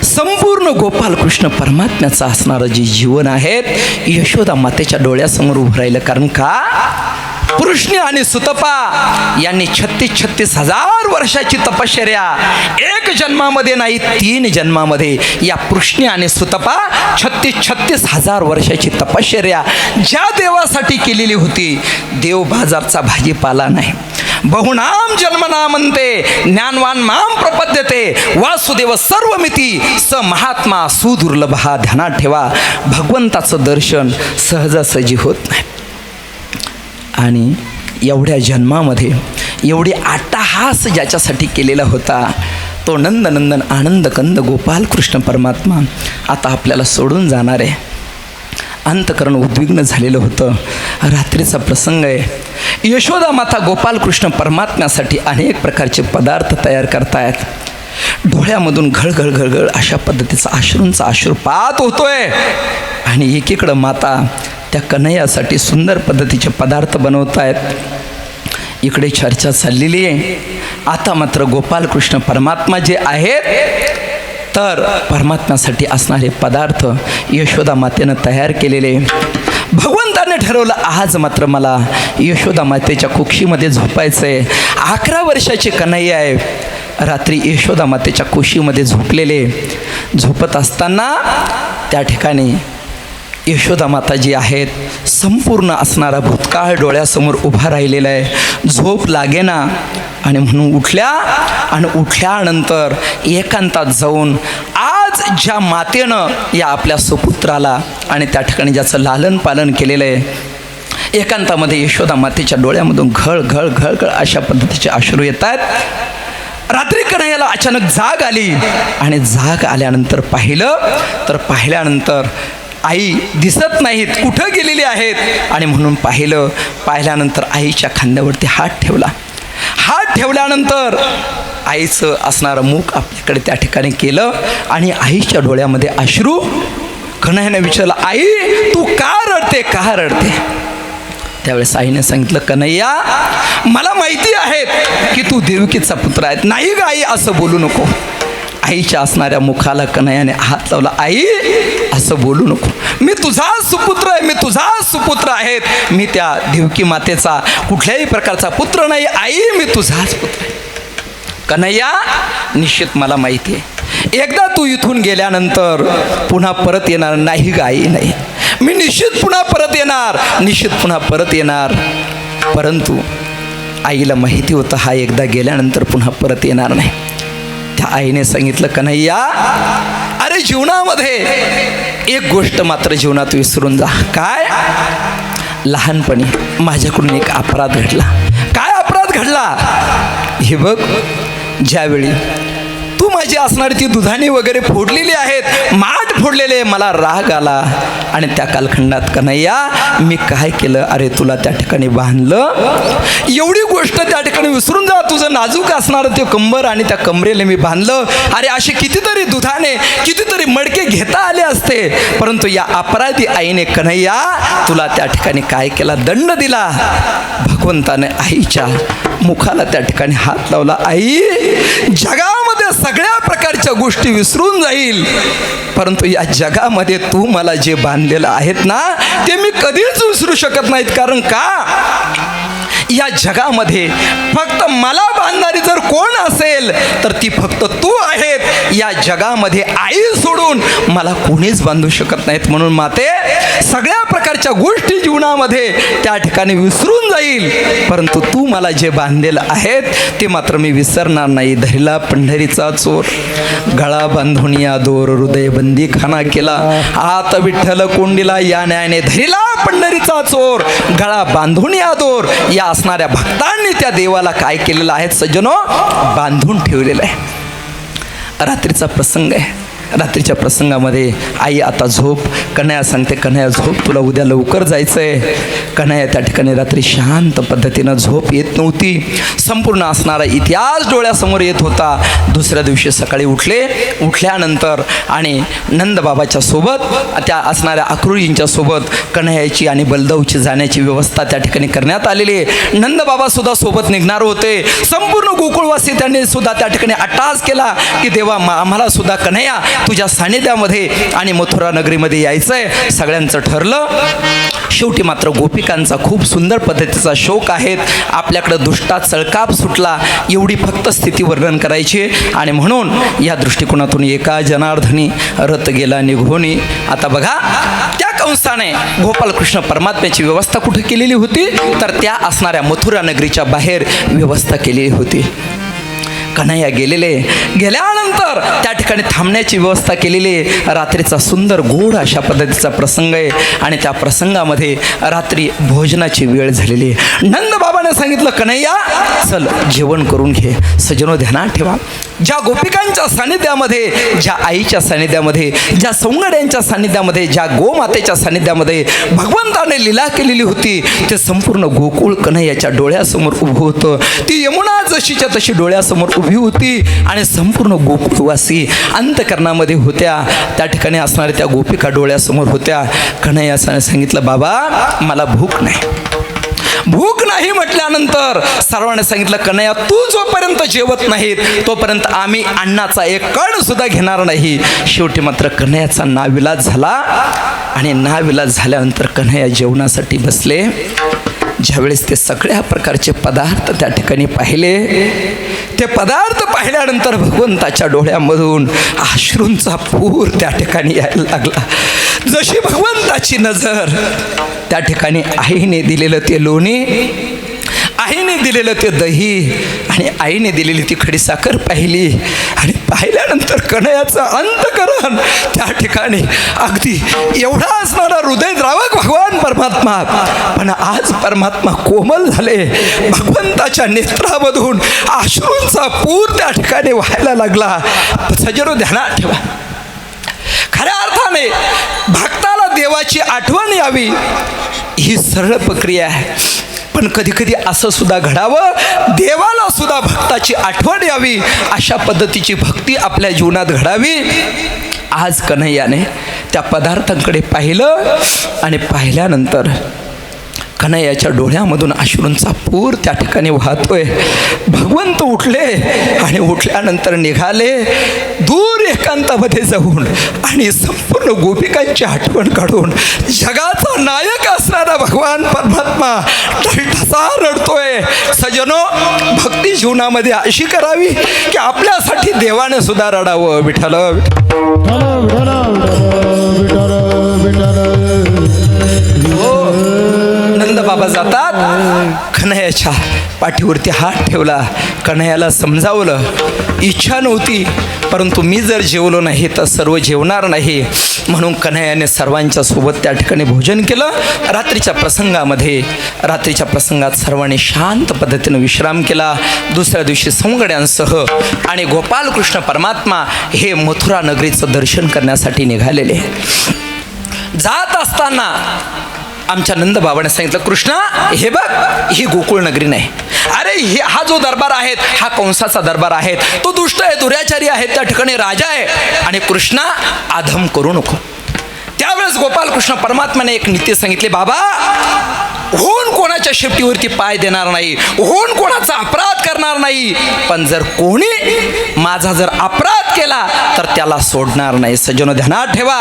संपूर्ण गोपालकृष्ण परमात्म्याचं असणारं जे जीवन आहे यशोदा मातेच्या डोळ्यासमोर उभं राहिलं. कारण का, कृष्ण आणि सुतपा यांनी 36 हजार वर्षाची तपश्चर्या एक जन्मामध्ये नाही 3 जन्मामध्ये या कृष्ण आणि सुतपा 36 हजार वर्षाची तपश्चर्या ज्या देवासाठी केलेली होती, देव बाजारचा भाजीपाला नाही. बहुनाम जन्मनामंते ज्ञानवान माम प्रपद्यते वासुदेव सर्वमिती स महात्मा सुदुर्लभ. हा ध्यानात ठेवा, भगवंताचं दर्शन सहजासहजी होत नाही. आणि एवढ्या जन्मामध्ये एवढी अट्टहास ज्याच्यासाठी केलेला होता तो नंदनंदन आनंदकंद गोपालकृष्ण परमात्मा आता आपल्याला सोडून जाणार आहे. अंतकरण उद्विग्न झालेलं होतं. रात्रीचा प्रसंग आहे. यशोदा माता गोपालकृष्ण परमात्म्यासाठी अनेक प्रकारचे पदार्थ तयार करतायत. डोळ्यामधून घळघळ घळघळ अशा पद्धतीचा अश्रूंचा अश्रुपात होतोय आणि एकीकडं माता त्या कन्हैयासाठी सुंदर पद्धतीचे पदार्थ बनवत आहेत. इकडे चर्चा चाललेली आहे. आता मात्र गोपालकृष्ण परमात्मा जे आहेत तर परमात्म्यासाठी असणारे पदार्थ यशोदा मातेनं तयार केलेले. भगवंताने ठरवलं आज मात्र मला यशोदा मातेच्या कुक्षीमध्ये झोपायचं आहे. 11 वर्षाचे कन्हैया आहे. रात्री यशोदा मातेच्या कुशीमध्ये झोपलेले. झोपत असताना त्या ठिकाणी यशोदा माता जी आहेत संपूर्ण असणारा भूतकाळ डोळ्यासमोर उभा राहिलेला आहे. झोप लागेना आणि म्हणून उठल्या आणि उठल्यानंतर एकांतात जाऊन आज ज्या मातेनं या आपल्या सुपुत्राला आणि त्या ठिकाणी ज्याचं लालन पालन केलेलं आहे एकांतामध्ये यशोदा मातेच्या डोळ्यामधून घळ घळ घळ घळ अशा पद्धतीचे अश्रू येतात. रात्री कन्हैयाला अचानक जाग आली आणि जाग आल्यानंतर पाहिल्यानंतर आई दिसत नाहीत, कुठं गेलेली आहेत आणि म्हणून पाहिल्यानंतर आईच्या खांद्यावरती हात ठेवला. हात ठेवल्यानंतर आईचं असणारं मुख आपल्याकडे त्या ठिकाणी केलं आणि आईच्या डोळ्यामध्ये अश्रू. कन्हैयाने विचारलं, आई तू का रडते? त्यावेळेस आईने सांगितलं, कन्हैया मला माहिती आहे की तू देवकीचा पुत्र आहे. नाही ग आई असं बोलू नको. आईच्या असणाऱ्या मुखाला कन्हैयाने हात लावला. आई असं बोलू नको, मी तुझा सुपुत्र आहे, मी तुझा सुपुत्र आहेत. मी त्या देवकी मातेचा कुठल्याही प्रकारचा पुत्र नाही. आई, मी तुझाच पुत्र आहे. कन्हैया, निश्चित मला माहिती आहे, एकदा तू इथून गेल्यानंतर पुन्हा परत येणार नाही ग आई. नाही, मी निश्चित पुन्हा परत येणार, निश्चित पुन्हा परत येणार. परंतु आईला माहिती होतं हा एकदा गेल्यानंतर पुन्हा परत येणार नाही. त्या आईने सांगितलं, कन्हैया, अरे जीवनामध्ये एक गोष्ट मात्र जीवनात विसरून जा. काय? लहानपणी माझ्याकडून एक अपराध घडला. काय अपराध घडला? हे बघ, ज्यावेळी तू माझी असणारी ती दुधाणी वगैरे फोडलेली आहेत, माठ फोडलेले, मला राग आला आणि त्या कालखंडात कन्हैया मी काय केलं, अरे तुला त्या ठिकाणी बांधलं. एवढी गोष्ट त्या ठिकाणी विसरून जा. तुझं नाजूक असणारं ते कंबर आणि त्या कमरेला मी बांधलं. अरे असे कितीतरी दुधाने, कितीतरी मडके घेता आले असते, परंतु या अपराधी आईने कन्हैया तुला त्या ठिकाणी काय केला, दंड दिला. भगवंताने आईच्या मुखाला त्या ठिकाणी हात लावला. आई, जगामध्ये सगळ्या प्रकारच्या गोष्टी विसरून जाईल, परंतु या जगामध्ये तू मला जे बांधलेलं आहेत ना, ते मी कधीच विसरू शकत नाहीत. कारण का, या जगामध्ये फक्त मला बांधणारी जर कोण असेल तर ती फक्त तू आहेत. या जगामध्ये आई सोडून मला कोणीच बांधू शकत नाहीत. म्हणून माते, सगळ्या प्रकारच्या गोष्टी जीवनामध्ये त्या ठिकाणी विसरून जाईल, परंतु तू मला जे बांधलेलं आहेत ते मात्र मी विसरणार नाही. धरला पंढरीचा चोर, गळा बांधून या दोर, हृदय बंदी खाना केला, आत विठ्ठल कोंडीला, या न्यायाने धरला पंढरीचा चोर, गळा बांधून या दोर. या असणाऱ्या भक्तांनी त्या देवाला काय केलेलं आहे सज्जनो, बांधून ठेवलेलं आहे. रात्रीचा प्रसंग आहे. रात्रीच्या प्रसंगामध्ये आई आता झोप. कन्हैया सांगते, कन्हैया झोप, तुला उद्या लवकर जायचं आहे. कन्हैया त्या ठिकाणी रात्री शांत पद्धतीनं झोप येत नव्हती. संपूर्ण असणारा इतिहास डोळ्यासमोर येत होता. दुसऱ्या दिवशी सकाळी उठल्यानंतर आणि नंदबाबाच्या सोबत, त्या असणाऱ्या अक्रूरींच्या सोबत कन्हैयाची आणि बलदेवची जाण्याची व्यवस्था त्या ठिकाणी करण्यात आलेली आहे. नंदबाबा सुद्धा सोबत निघणार होते. संपूर्ण गोकुळवासी त्यांनी सुद्धा त्या ठिकाणी अट्टास केला की देवा, आम्हाला सुद्धा कन्हैया तुझ्या सानिध्यामध्ये आणि मथुरा नगरीमध्ये यायचंय. सगळ्यांचं ठरलं. शेवटी मात्र गोपिकांचा खूप सुंदर पद्धतीचा शोक आहेत. आपल्याकडं दुष्टात सळकाप सुटला, एवढी फक्त स्थिती वर्णन करायची. आणि म्हणून या दृष्टिकोनातून एका जनार्दनी रथ गेला निघोनी. आता बघा, त्या कंसाने गोपालकृष्ण परमात्म्याची व्यवस्था कुठे केलेली होती, तर त्या असणाऱ्या मथुरा नगरीच्या बाहेर व्यवस्था केलेली होती. कन्हैया गेल्यानंतर त्या ठिकाणी थांबण्याची व्यवस्था केलेली आहे. रात्रीचा सुंदर गोड अशा पद्धतीचा प्रसंग आहे आणि त्या प्रसंगामध्ये रात्री भोजनाची वेळ झालेली आहे. नंदबाबाने सांगितलं, कन्हैया चल जेवण करून घे. सज्जनो, ध्यानात ठेवा, ज्या गोपिकांच्या सानिध्यामध्ये, ज्या आईच्या सानिध्यामध्ये, ज्या सौंगड्यांच्या सानिध्यामध्ये, ज्या गोमातेच्या सानिध्यामध्ये भगवंताने लीला केलेली होती, ते संपूर्ण गोकुळ कन्हैयाच्या डोळ्यासमोर उभं होतं. ती यमुना जशीच्या तशी डोळ्यासमोर उभी होती आणि संपूर्ण गोकुळवासी अंतकरणामध्ये होत्या. त्या ठिकाणी असणाऱ्या त्या गोपिका डोळ्यासमोर होत्या. कन्हैया सांगितलं, बाबा मला भूक नाही. भूक नाही म्हटल्यानंतर सर्वांनी सांगितलं, कन्हैया तू जोपर्यंत जेवत नाहीत तोपर्यंत आम्ही अन्नाचा एक कण सुद्धा घेणार नाही. शेवटी मात्र कन्हैयाचा नाविलाज झाला आणि नाविलाज झाल्यानंतर कन्हैया जेवणासाठी बसले. ज्यावेळेस ते सगळ्या प्रकारचे पदार्थ त्या ठिकाणी पाहिले, ते पदार्थ पाहिल्यानंतर भगवंताच्या डोळ्यामधून अश्रूंचा पूर त्या ठिकाणी यायला लागला. जशी भगवंताची नजर त्या ठिकाणी आईने दिलेलं ते लोणी, आईने दिलेलं ते दही आणि आईने दिलेली ती खडीसाखर पाहिली आणि पाहिल्यानंतर कन्हैयाचं अंतकरण त्या ठिकाणी अगदी एवढा असणारा हृदयद्रावक भगवान परमात्मा, पण आज परमात्मा कोमल झाले. भगवंताच्या नेत्रामधून अश्रूंचा पूर त्या ठिकाणी व्हायला लागला. सज्जनो, ध्यानात ठेवा, खऱ्या अर्थाने भक्ताला देवाची आठवण यावी ही सरळ प्रक्रिया आहे. पण कधी कधी असं सुद्धा घडावं, देवाला सुद्धा भक्ताची आठवण यावी, अशा पद्धतीची भक्ती आपल्या जीवनात घडावी. आज कन्हैयाने त्या पदार्थांकडे पाहिलं आणि पाहिल्यानंतर कन्हैयाच्या डोळ्यामधून अश्रूंचा पूर त्या ठिकाणी वाहतोय. भगवंत उठले आणि उठल्यानंतर निघाले दूर एकांतामध्ये जाऊन आणि संपूर्ण गोपिकांची आठवण काढून जगाचा नायक असणारा भगवान परमात्मा ठसा रडतोय. सजनो, भक्ती जीवनामध्ये अशी करावी की आपल्यासाठी देवाने सुद्धा रडावं. विठ्ठल हो. नंद बाबा जातात, कन्हैयाच्या पाठीवरती हात ठेवला. कन्हैयाला समजावलं, इच्छा नव्हती, परंतु मी जर जेवलो नाही तर सर्व जेवणार नाही. म्हणून कन्हैयाने सर्वांच्या सोबत त्या ठिकाणी भोजन केलं. रात्रीच्या प्रसंगात सर्वांनी शांत पद्धतीनं विश्राम केला. दुसऱ्या दिवशी सवंगड्यांसह आणि गोपालकृष्ण परमात्मा हे मथुरा नगरीचं दर्शन करण्यासाठी निघालेले. जात असताना आमच्या नंदबाबाने सांगितलं, कृष्णा हे बघ, ही गोकुळ नगरी नाही. अरे हा जो दरबार आहे हा कंसाचा दरबार आहे. तो दुष्ट आहे, दुराचारी आहे, त्या ठिकाणी राजा आहे. आणि कृष्णा अधम करू नको. त्यावेळेस गोपालकृष्ण परमात्म्याने एक नीती सांगितली, बाबा होऊन कोणाच्या शेपटीवरती पाय देणार नाही, होऊन कोणाचा अपराध करणार नाही, पण जर कोणी माझा जर अपराध केला तर त्याला सोडणार नाही. सज्जनो, ध्यानात ठेवा,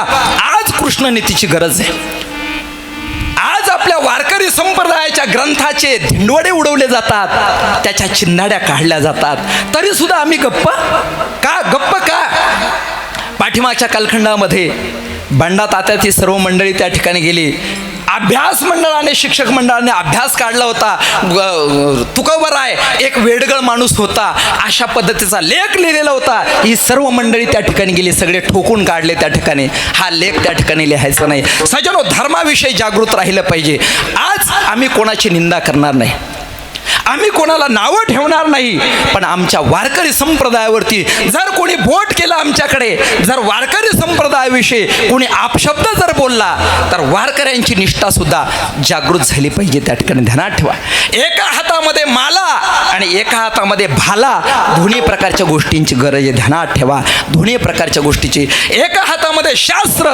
आज कृष्ण नीतीची गरज आहे. आज आपल्या वारकरी संप्रदायाच्या ग्रंथाचे धिंडवडे उडवले जातात, त्याच्या चिंधाड्या काढल्या जातात, तरी सुद्धा आम्ही गप्प का? पाठीमागच्या कालखंडामध्ये बंडा तात्याची सर्व मंडळी त्या ठिकाणी गेली. अभ्यास मंडळाने, शिक्षक मंडळाने अभ्यास काढला होता. तुकोबराय एक वेडगळ माणूस होता, अशा पद्धतीचा लेख लिहिलेला होता. ही सर्व मंडळी त्या ठिकाणी गेली, सगळे ठोकून काढले त्या ठिकाणी. हा लेख त्या ठिकाणी लिहायचा नाही. सज्जनो, धर्माविषयी जागृत राहिलं पाहिजे. आज आम्ही कोणाची निंदा करणार नाही, आम्ही कोणाला नावं ठेवणार नाही, पण आमच्या वारकरी संप्रदायावरती जर कोणी बोट केलं आमच्याकडे, जर वारकरी संप्रदायाविषयी कोणी आपशब्द जर बोलला तर वारकऱ्यांची निष्ठा सुद्धा जागृत झाली पाहिजे. त्या ठिकाणी ध्यानात ठेवा, एका हातामध्ये माला आणि एका हातामध्ये भाला, दोन्ही प्रकारच्या गोष्टींची गरज आहे. ध्यानात ठेवा, दोन्ही प्रकारच्या गोष्टीची. एका हातामध्ये शास्त्र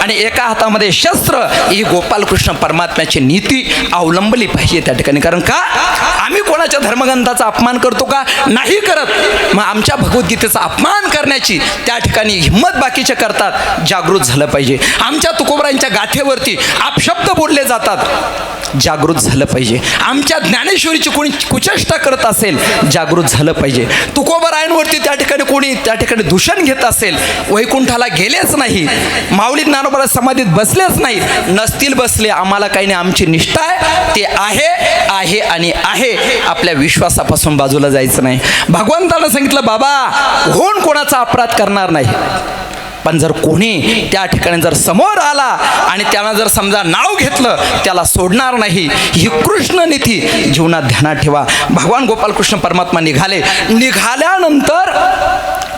आणि एका हातामध्ये शस्त्र, ही गोपालकृष्ण परमात्म्याची नीती अवलंबली पाहिजे त्या ठिकाणी. कारण का आम्ही कोणाच्या धर्मग्रंथाचा अपमान करतो का? नाही करत. मग आमच्या भगवद्गीतेचा अपमान करण्याची त्या ठिकाणी हिंमत बाकीचे करतात, जागृत झालं पाहिजे. आमच्या तुकोबरायांच्या गाथेवरती अपशब्द बोलले जातात, जागृत झालं पाहिजे. आमच्या ज्ञानेश्वरीची कोणी कुचेष्टा करत असेल, जागृत झालं पाहिजे. तुकोबरायांवरती त्या ठिकाणी कोणी त्या ठिकाणी दूषण घेत असेल, वैकुंठाला गेलेच नाही, माऊली ज्ञानोबा समाधीत बसलेच नाही, नसतील बसले, आम्हाला काही नाही, आमची निष्ठा आहे, ते आहे आणि आहे. आपल्या विश्वासापासून बाजूला जायचं नाही. भगवंतानं सांगितलं, बाबा होऊन कोणाचा अपराध करणार नाही, पण जर कोणी त्या ठिकाणी जर समोर आला आणि त्यानं जर समजा नाव घेतलं, त्याला सोडणार नाही. ही कृष्ण नीती जीवनात ध्यानात ठेवा. भगवान गोपालकृष्ण परमात्मा निघाल्यानंतर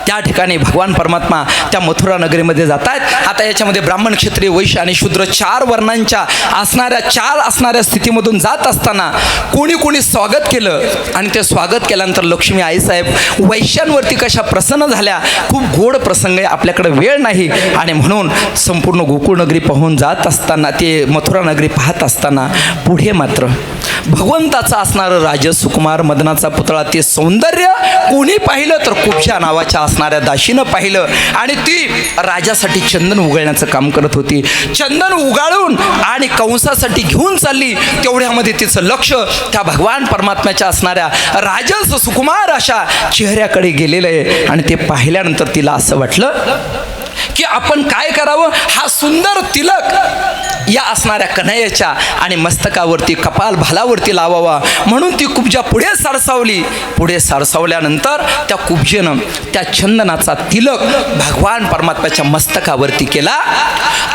त्या ठिकाणी भगवान परमात्मा त्या मथुरा नगरीमध्ये जात आहेत. आता याच्यामध्ये ब्राह्मण, क्षत्रिय, वैश्य आणि शूद्र चार वर्णांच्या असणाऱ्या स्थितीमधून जात असताना कोणी स्वागत केलं. आणि ते स्वागत केल्यानंतर लक्ष्मी आईसाहेब वैश्यांवरती कशा प्रसन्न झाल्या. खूप गोड प्रसंग आहे, आपल्याकडे वेळ नाही. आणि म्हणून संपूर्ण गोकुळ नगरी पाहून जात असताना, ते मथुरा नगरी पाहत असताना पुढे मात्र भगवंताचा असणारं राज सुकुमार मदनाचा पुतळा, ते सौंदर्य कोणी पाहिलं तर कुब्जा नावाच्या असणाऱ्या दाशीनं पाहिलं. आणि ती राजासाठी चंदन उगाळण्याचं काम करत होती. चंदन उगाळून आणि कंसासाठी घेऊन चालली. तेवढ्यामध्ये तिचं लक्ष त्या भगवान परमात्म्याच्या असणाऱ्या राजस सुकुमार अशा चेहऱ्याकडे गेलेलं आहे. आणि ते पाहिल्यानंतर तिला असं वाटलं की आपण काय करावं, हा सुंदर तिलक या असणाऱ्या कन्हैयाच्या आणि मस्तकावरती, कपाल भालावरती लावावा. म्हणून ती कुब्जा पुढे सरसावली. पुढे सरसावल्यानंतर त्या कुब्जेनं त्या चंदनाचा तिलक भगवान परमात्म्याच्या मस्तकावरती केला.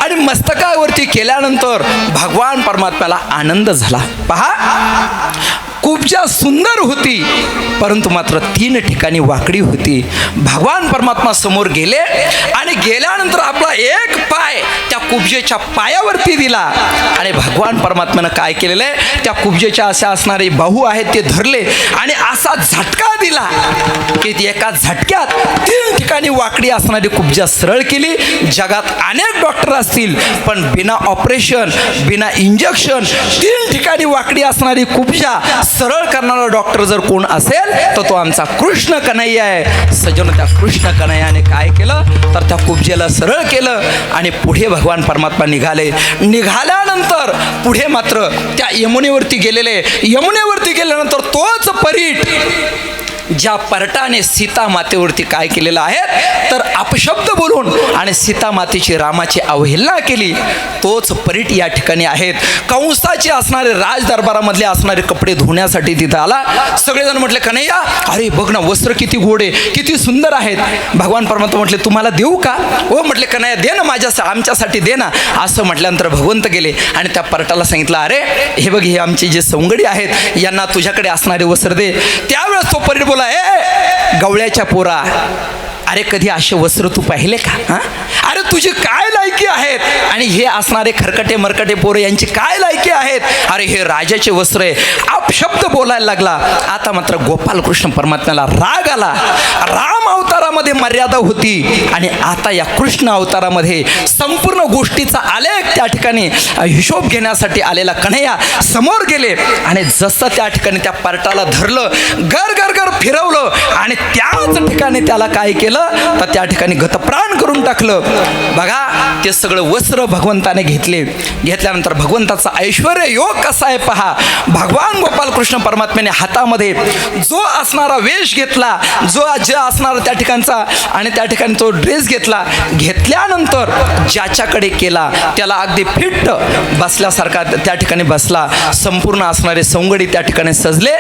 आणि मस्तकावरती केल्यानंतर भगवान परमात्म्याला आनंद झाला. पहा, कुब्जा सुंदर होती, परंतु मात्र 3 ठिकाणी वाकडी होती. भगवान परमात्मा समोर गेले आणि गेल्यानंतर आपला एक पाय त्या कुब्जेच्या पायावरती दिला. आणि भगवान परमात्म्यानं काय केलेलं आहे, त्या कुब्जेच्या अशा असणारे बाहू आहेत ते धरले आणि असा झटका दिला की एका झटक्यात 3 ठिकाणी वाकडी असणारी कुब्जा सरळ केली. जगात अनेक डॉक्टर असतील, पण बिना ऑपरेशन, बिना इंजेक्शन 3 ठिकाणी वाकडी असणारी कुब्जा सरळ करणारा डॉक्टर जर कोण असेल तर तो आमचा कृष्ण कन्हैया आहे. सजन, त्या कृष्ण कन्हैयाने काय केलं तर त्या कुब्जेला सरळ केलं आणि पुढे भगवान भगवान परमात्मा निघाल्यानंतर पुढे मात्र त्या यमुनेवरती गेल्यानंतर तोच परीट ज्या परटाने सीता मातेवरती काय केलेलं आहे तर अपशब्द बोलून आणि सीता मातेची रामाची अवहेलना केली, तोच परीट या ठिकाणी आहेत. कंसाचे असणारे राजदरबारामधले असणारे कपडे धुण्यासाठी तिथं आला. सगळेजण म्हटले कन्हैया अरे बघ ना वस्त्र किती गोडे किती सुंदर आहेत. भगवान परमात्मा म्हटले तुम्हाला देऊ का? हो म्हटले कन्हैया दे ना आमच्यासाठी दे ना. असं म्हटल्यानंतर भगवंत गेले आणि त्या परटाला सांगितलं अरे हे बघ हे आमचे जे सवंगडी आहेत यांना तुझ्याकडे असणारे वस्त्र दे. त्यावेळेस तो परीट बोला ए गवळ्याच्या पोरा, अरे कधी असे वस्त्र तू पाहिले का? हां अरे तुझी काय लायकी आहेत आणि हे असणारे खरकटे मरकटे पोरं यांची काय लायकी आहेत? अरे हे राजाचे वस्त्र आहे. अपशब्द बोलायला लागला. आता मात्र गोपालकृष्ण परमात्म्याला राग आला. राम अवतारामध्ये मर्यादा होती आणि आता या कृष्ण अवतारामध्ये संपूर्ण गोष्टीचा आलेख त्या ठिकाणी हिशोब घेण्यासाठी आलेला कन्हैया समोर गेले आणि जसं त्या ठिकाणी त्या पार्टाला धरलं गर गर गर फिरवलं आणि त्याच ठिकाणी त्याला काय केलं तर त्या ठिकाणी गतप्राण करून टाकलं. बघा ते सगळं वस्त्र भगवंताने घेतल्यानंतर भगवंताचा ऐश्वर्य योग कसा आहे पहा. भगवान गोपालकृष्ण परमात्म्याने हातामध्ये जो असणारा वेश घेतला, जे असणारा त्या ठिकाणचा आणि त्या ठिकाणी तो ड्रेस घेतल्यानंतर ज्याच्याकडे केला त्याला अगदी फिट बसल्यासारखा त्या ठिकाणी बसला. संपूर्ण असणारे सवंगडी त्या ठिकाणी सजले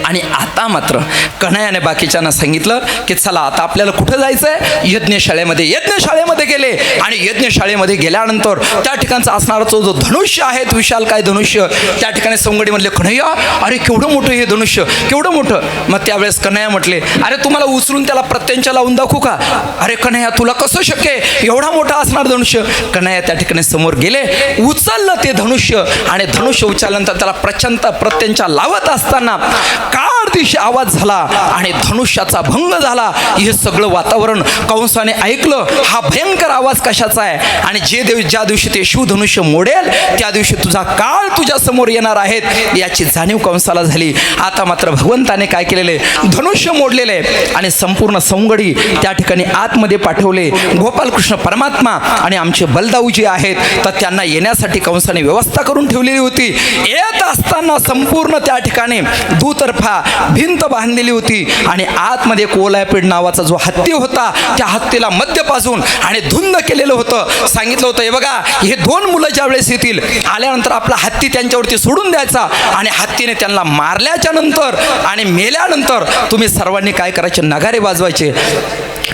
आणि आता मात्र कन्हैयाने बाकीच्यांना सांगितलं की चला आता आपल्याला कुठं जायचंय? यज्ञशाळेमध्ये गेले आणि यज्ञशाळेमध्ये गेल्यानंतर त्या ठिकाणचा असणारा तो जो धनुष्य आहे विशाल काय धनुष्य त्या ठिकाणी सवंगडी म्हणले कन्हैया अरे केवढं मोठं हे धनुष्य केवढं मोठं. मग त्यावेळेस कन्हैया म्हटले अरे तुम्हाला उचलून त्याला प्रत्यंचा लावून दाखवू का? अरे कन्हैया तुला कसं शक्य आहे एवढा मोठा असणार धनुष्य? कन्हैया त्या ठिकाणी समोर गेले, उचललं ते धनुष्य आणि धनुष्य उचलल्यानंतर त्याला प्रत्यंचा लावत असताना काळ दिशे आवाज झाला आणि धनुष्याचा भंग झाला. हे सगळं वातावरण कंसाने ऐकलं. हा भयंकर आवाज कशाचा आहे आणि ज्या दिवशी ते शिवधनुष्य मोडेल त्या दिवशी तुझा काळ तुझ्या समोर येणार आहेत याची जाणीव कंसाला झाली. आता मात्र भगवंताने काय केलेले धनुष्य मोडलेले आणि संपूर्ण सवंगडी त्या ठिकाणी आतमध्ये पाठवले. गोपालकृष्ण परमात्मा आणि आमचे बलदाऊ जे आहेत तर त्यांना येण्यासाठी कंसाने व्यवस्था करून ठेवलेली होती. येत असताना संपूर्ण त्या ठिकाणी दुतर्फा भिंत बांधलेली होती आणि आतमध्ये कोलायपेड नावाचा जो हत्ती होता त्या हत्तीला मध्य पाजून आणि धुंद केलेलं होतं. सांगितलं होतं हे बघा हे दोन मुलं ज्या वेळेस येतील आल्यानंतर आपला हत्ती त्यांच्यावरती सोडून द्यायचा आणि हत्तीने त्यांना मारल्याच्या नंतर आणि मेल्यानंतर तुम्ही सर्वांनी काय करायचे नगारे वाजवायचे.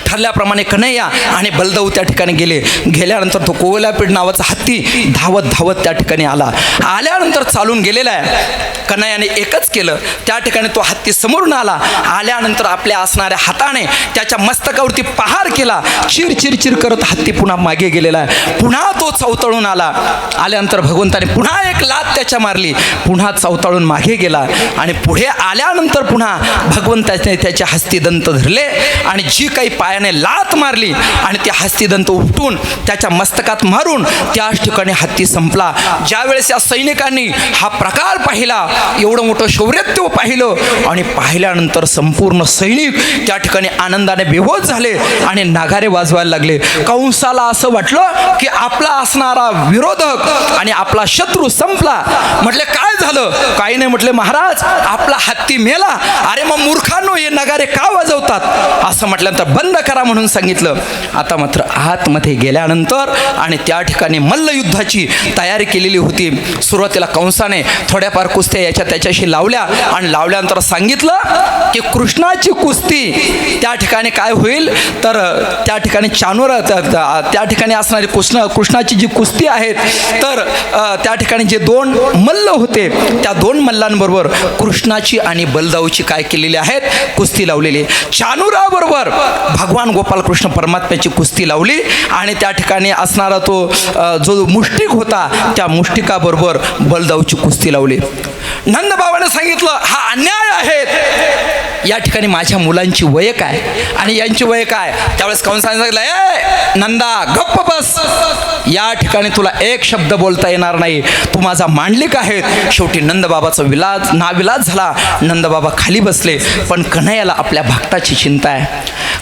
ठरल्याप्रमाणे कन्हैया आणि बलदाऊ त्या ठिकाणी गेल्यानंतर तो कोलायपेड नावाचा हत्ती धावत त्या ठिकाणी आल्यानंतर चालून गेलेला आहे. कन्हैयाने एकच केलं त्या ठिकाणी तो हत्ती समोरून आल्यानंतर आपल्या असणाऱ्या हाताने त्याच्या मस्तकावरती पहार केला. चिर करत हत्ती पुन्हा मागे गेलेला आहे. पुन्हा तो चवतळून आल्यानंतर भगवंताने पुन्हा एक लात त्याच्या मारली. पुन्हा चवतळून मागे गेला आणि पुढे आल्यानंतर पुन्हा भगवंताने त्याचे हस्तिदंत धरले आणि जी काही पायाने लात मारली आणि ते हस्तिदंत उपटून त्याच्या मस्तकात मारून त्याच ठिकाणी हत्ती संपला. ज्यावेळेस या सैनिकांनी हा प्रकार पाहिला एवढं मोठं शौर्यत्व पाहिलं आणि पाहिल्यानंतर संपूर्ण सैनिक त्या ठिकाणी आनंदाने बेहोश झाले आणि नागारे वाजवायला लागले. कंसाला असं वाटलं की आपला असणारा विरोधक आणि आपला शत्रू संपला. म्हटले काय झालं? काही नाही म्हटले महाराज आपला हत्ती मेला. अरे मग मूर्खांनो हे नगारे का वाजवतात? असं म्हटल्यानंतर बंद करा म्हणून सांगितलं. आता मात्र आतमध्ये गेल्यानंतर आणि त्या ठिकाणी मल्लयुद्धाची तयारी केलेली होती. सुरुवातीला कंसाने थोड्याफार कुस्त्या त्याच्याशी लावल्या आणि लावल्यानंतर सांगितलं की कृष्णाची कुस्ती त्या ठिकाणी काय होईल तर त्या ठिकाणी त्या ठिकाणी असणारी कृष्णाची जी कुस्ती आहेत तर त्या ठिकाणी जे दोन मल्ल होते त्या दोन मल्लांबरोबर कृष्णाची आणि बलदाऊची काय केलेली आहेत कुस्ती लावलेली. चाणुराबरोबर भगवान गोपालकृष्ण परमात्म्याची कुस्ती लावली आणि त्या ठिकाणी असणारा तो जो मुष्टिक होता त्या मुष्टिकाबरोबर बलदाऊची कुस्ती लावली. नंदबाबाने सांगितलं हा अन्याय आहे. या ठिकाणी माझ्या मुलांची वय काय आणि यांची वय काय. त्यावेळेस कंसाने सांगितलं, ए नंदा गप्प बस, या ठिकाणी तुला एक शब्द बोलता येणार नाही, तू माझा मांडलिक आहे. शेवटी नंदबाबाचा नाविलाज झाला. नंदबाबा खाली बसले. पण कन्हैयाला आपल्या भक्ताची चिंता आहे.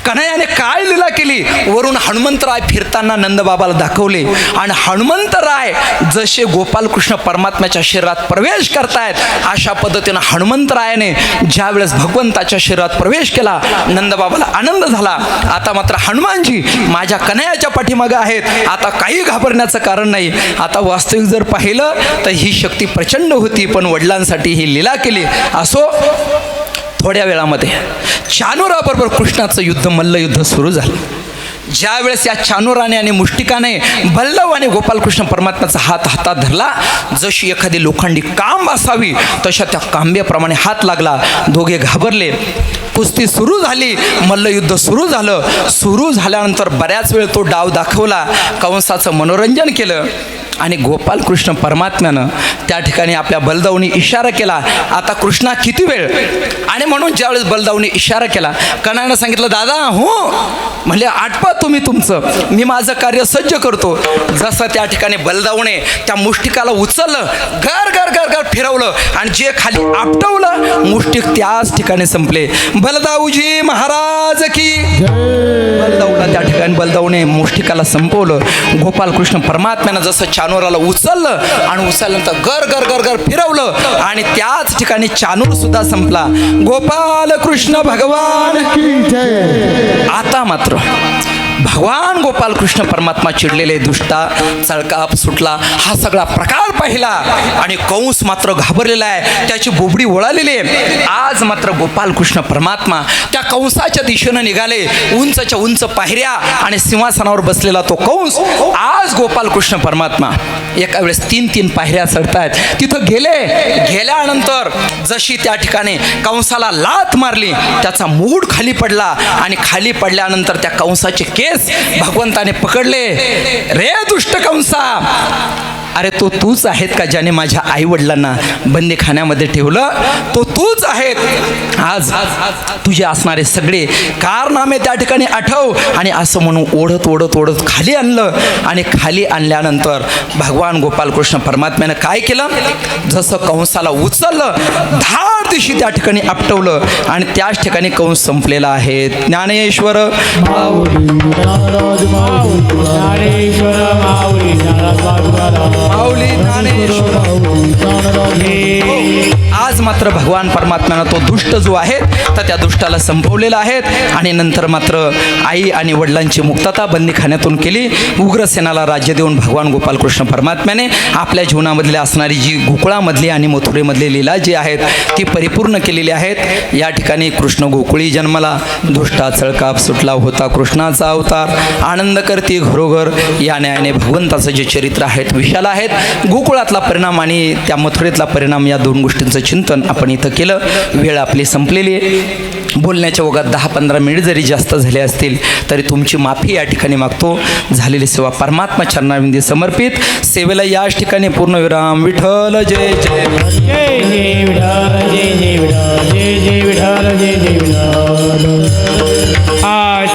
कन्हैयाने काय लीला केली. वरून हनुमंतराय फिरताना नंदबाबाला दाखवले आणि हनुमंतराय जसे गोपालकृष्ण परमात्म्याच्या शरीरात प्रवेश करतायत अशा पद्धतीनं हनुमंतरायाने ज्या वेळेस भगवंताच्या शरीरात प्रवेश केला नंदबाबाला आनंद झाला. आता मात्र हनुमानजी माझ्या कन्हैयाच्या पाठीमागे आहेत. आता काही घाबरण्याचं कारण नाही. आता वास्तविक जर पाहिलं तर ही शक्ती प्रचंड होती, पण वडिलांसाठी ही लीला केली. असो, थोड्या वेळामध्ये चाणुराबरोबर कृष्णाचं युद्ध, मल्लयुद्ध सुरू झालं. ज्या वेळेस या चाणुराने आणि मुष्टिकाने बल्लव आणि गोपालकृष्ण परमात्म्याचा हात हातात धरला, जशी एखादी लोखंडी कांब असावी तशा त्या कांब्याप्रमाणे हात लागला. दोघे घाबरले. कुस्ती सुरू झाली, मल्लयुद्ध सुरू झालं. सुरू झाल्यानंतर बऱ्याच वेळ तो डाव दाखवला, कंसाचं मनोरंजन केलं आणि गोपालकृष्ण परमात्म्यानं त्या ठिकाणी आपल्या बलदाऊनी इशारा केला, आता कृष्णा किती वेळ. आणि म्हणून ज्यावेळेस बलदाऊनी इशारा केला, कन्हैयानं सांगितलं, दादा हो म्हणजे आटपा तुम्ही तुमचं, मी माझं कार्य सज्ज करतो. जसं त्या ठिकाणी बलदाऊने त्या मुष्टिकाला उचललं, गर गर गर गर फिरवलं आणि जे खाली आपटवलं मुष्टिक त्याच ठिकाणी संपले. बलदाऊजी महाराज की. बलदाऊला त्या ठिकाणी बलदाऊने मुष्टिकाला संपवलं. गोपालकृष्ण परमात्म्यानं जसं चाणूराला उचललं आणि उचलल्यानंतर गर गर गर गर फिरवलं आणि त्याच ठिकाणी चाणूर सुद्धा संपला. गोपालकृष्ण भगवान की जय. आता मात्र भगवान गोपालकृष्ण परमात्मा चिडलेले, दुष्टा चळकाप सुटला, हा सगळा प्रकार पाहिला आणि कंस मात्र घाबरलेला आहे, त्याची बोबडी वळालेली आहे. आज मात्र गोपालकृष्ण परमात्मा त्या कंसाच्या दिशेनं निघाले. उंचच्या उंच पायऱ्या आणि सिंहासनावर बसलेला तो कंस. आज गोपालकृष्ण परमात्मा एका वेळेस 3-3 पायऱ्या चढतायत. तिथं गेल्यानंतर जशी त्या ठिकाणी कंसाला लाथ मारली, त्याचा मूड खाली पडला आणि खाली पडल्यानंतर त्या कंसाचे केस भगवंताने पकडले. रे दुष्ट कंसा, अरे तो तूच आहेत का ज्याने माझ्या आई वडिलांना बंदीखान्यामध्ये ठेवलं. तो तूच आहेत. आज तुझे असणारे सगळे कारनामे त्या ठिकाणी आठव. आणि असं म्हणून ओढत ओढत ओढत खाली आणलं आणि खाली आणल्यानंतर भगवान गोपालकृष्ण परमात्म्यानं काय केलं, जसं कंसाला उचललं, धाड दिवशी त्या ठिकाणी आपटवलं आणि त्याच ठिकाणी कंस संपलेला आहे. ज्ञानेश्वर माऊली ज्ञानेश्वर. आज मात्र भगवान परमात्म्यानं तो दुष्ट जो आहे तर त्या दुष्टाला संपवलेला आहे. आणि नंतर मात्र आई आणि वडिलांची मुक्तता बंदीखान्यातून केली. उग्रसेनाला राज्य देऊन भगवान गोपालकृष्ण परमात्म्याने आपल्या जीवनामधली असणारी जी गोकुळामधली आणि मथुरेमधली लीला जी आहेत ती परिपूर्ण केलेली आहेत. या ठिकाणी कृष्ण गोकुळी जन्मला, दुष्टा चळकाप सुटला, होता कृष्णाचा अवतार, आनंद करती घरोघर. या न्यायाने भगवंताचं जे चरित्र आहेत विशाल आहेत. गोकुळातला परिणाम आणि त्या मथुरेतला परिणाम या दोन गोष्टींचं चिंतन आपण इथं केलं. वेळ आपली संपलेली आहे. बोलण्याच्या ओघात 10-15 मिनिट जरी जास्त झाले असतील तरी तुमची माफी या ठिकाणी मागतो. झालेली सेवा परमात्मा चरणाविंदी समर्पित. सेवेला याच ठिकाणी पूर्णविराम. विठ्ठल जय जय. जय जय विठ्ठल, जय जय विठ्ठल, जय जय विठ्ठल, जय जय विठ्ठल.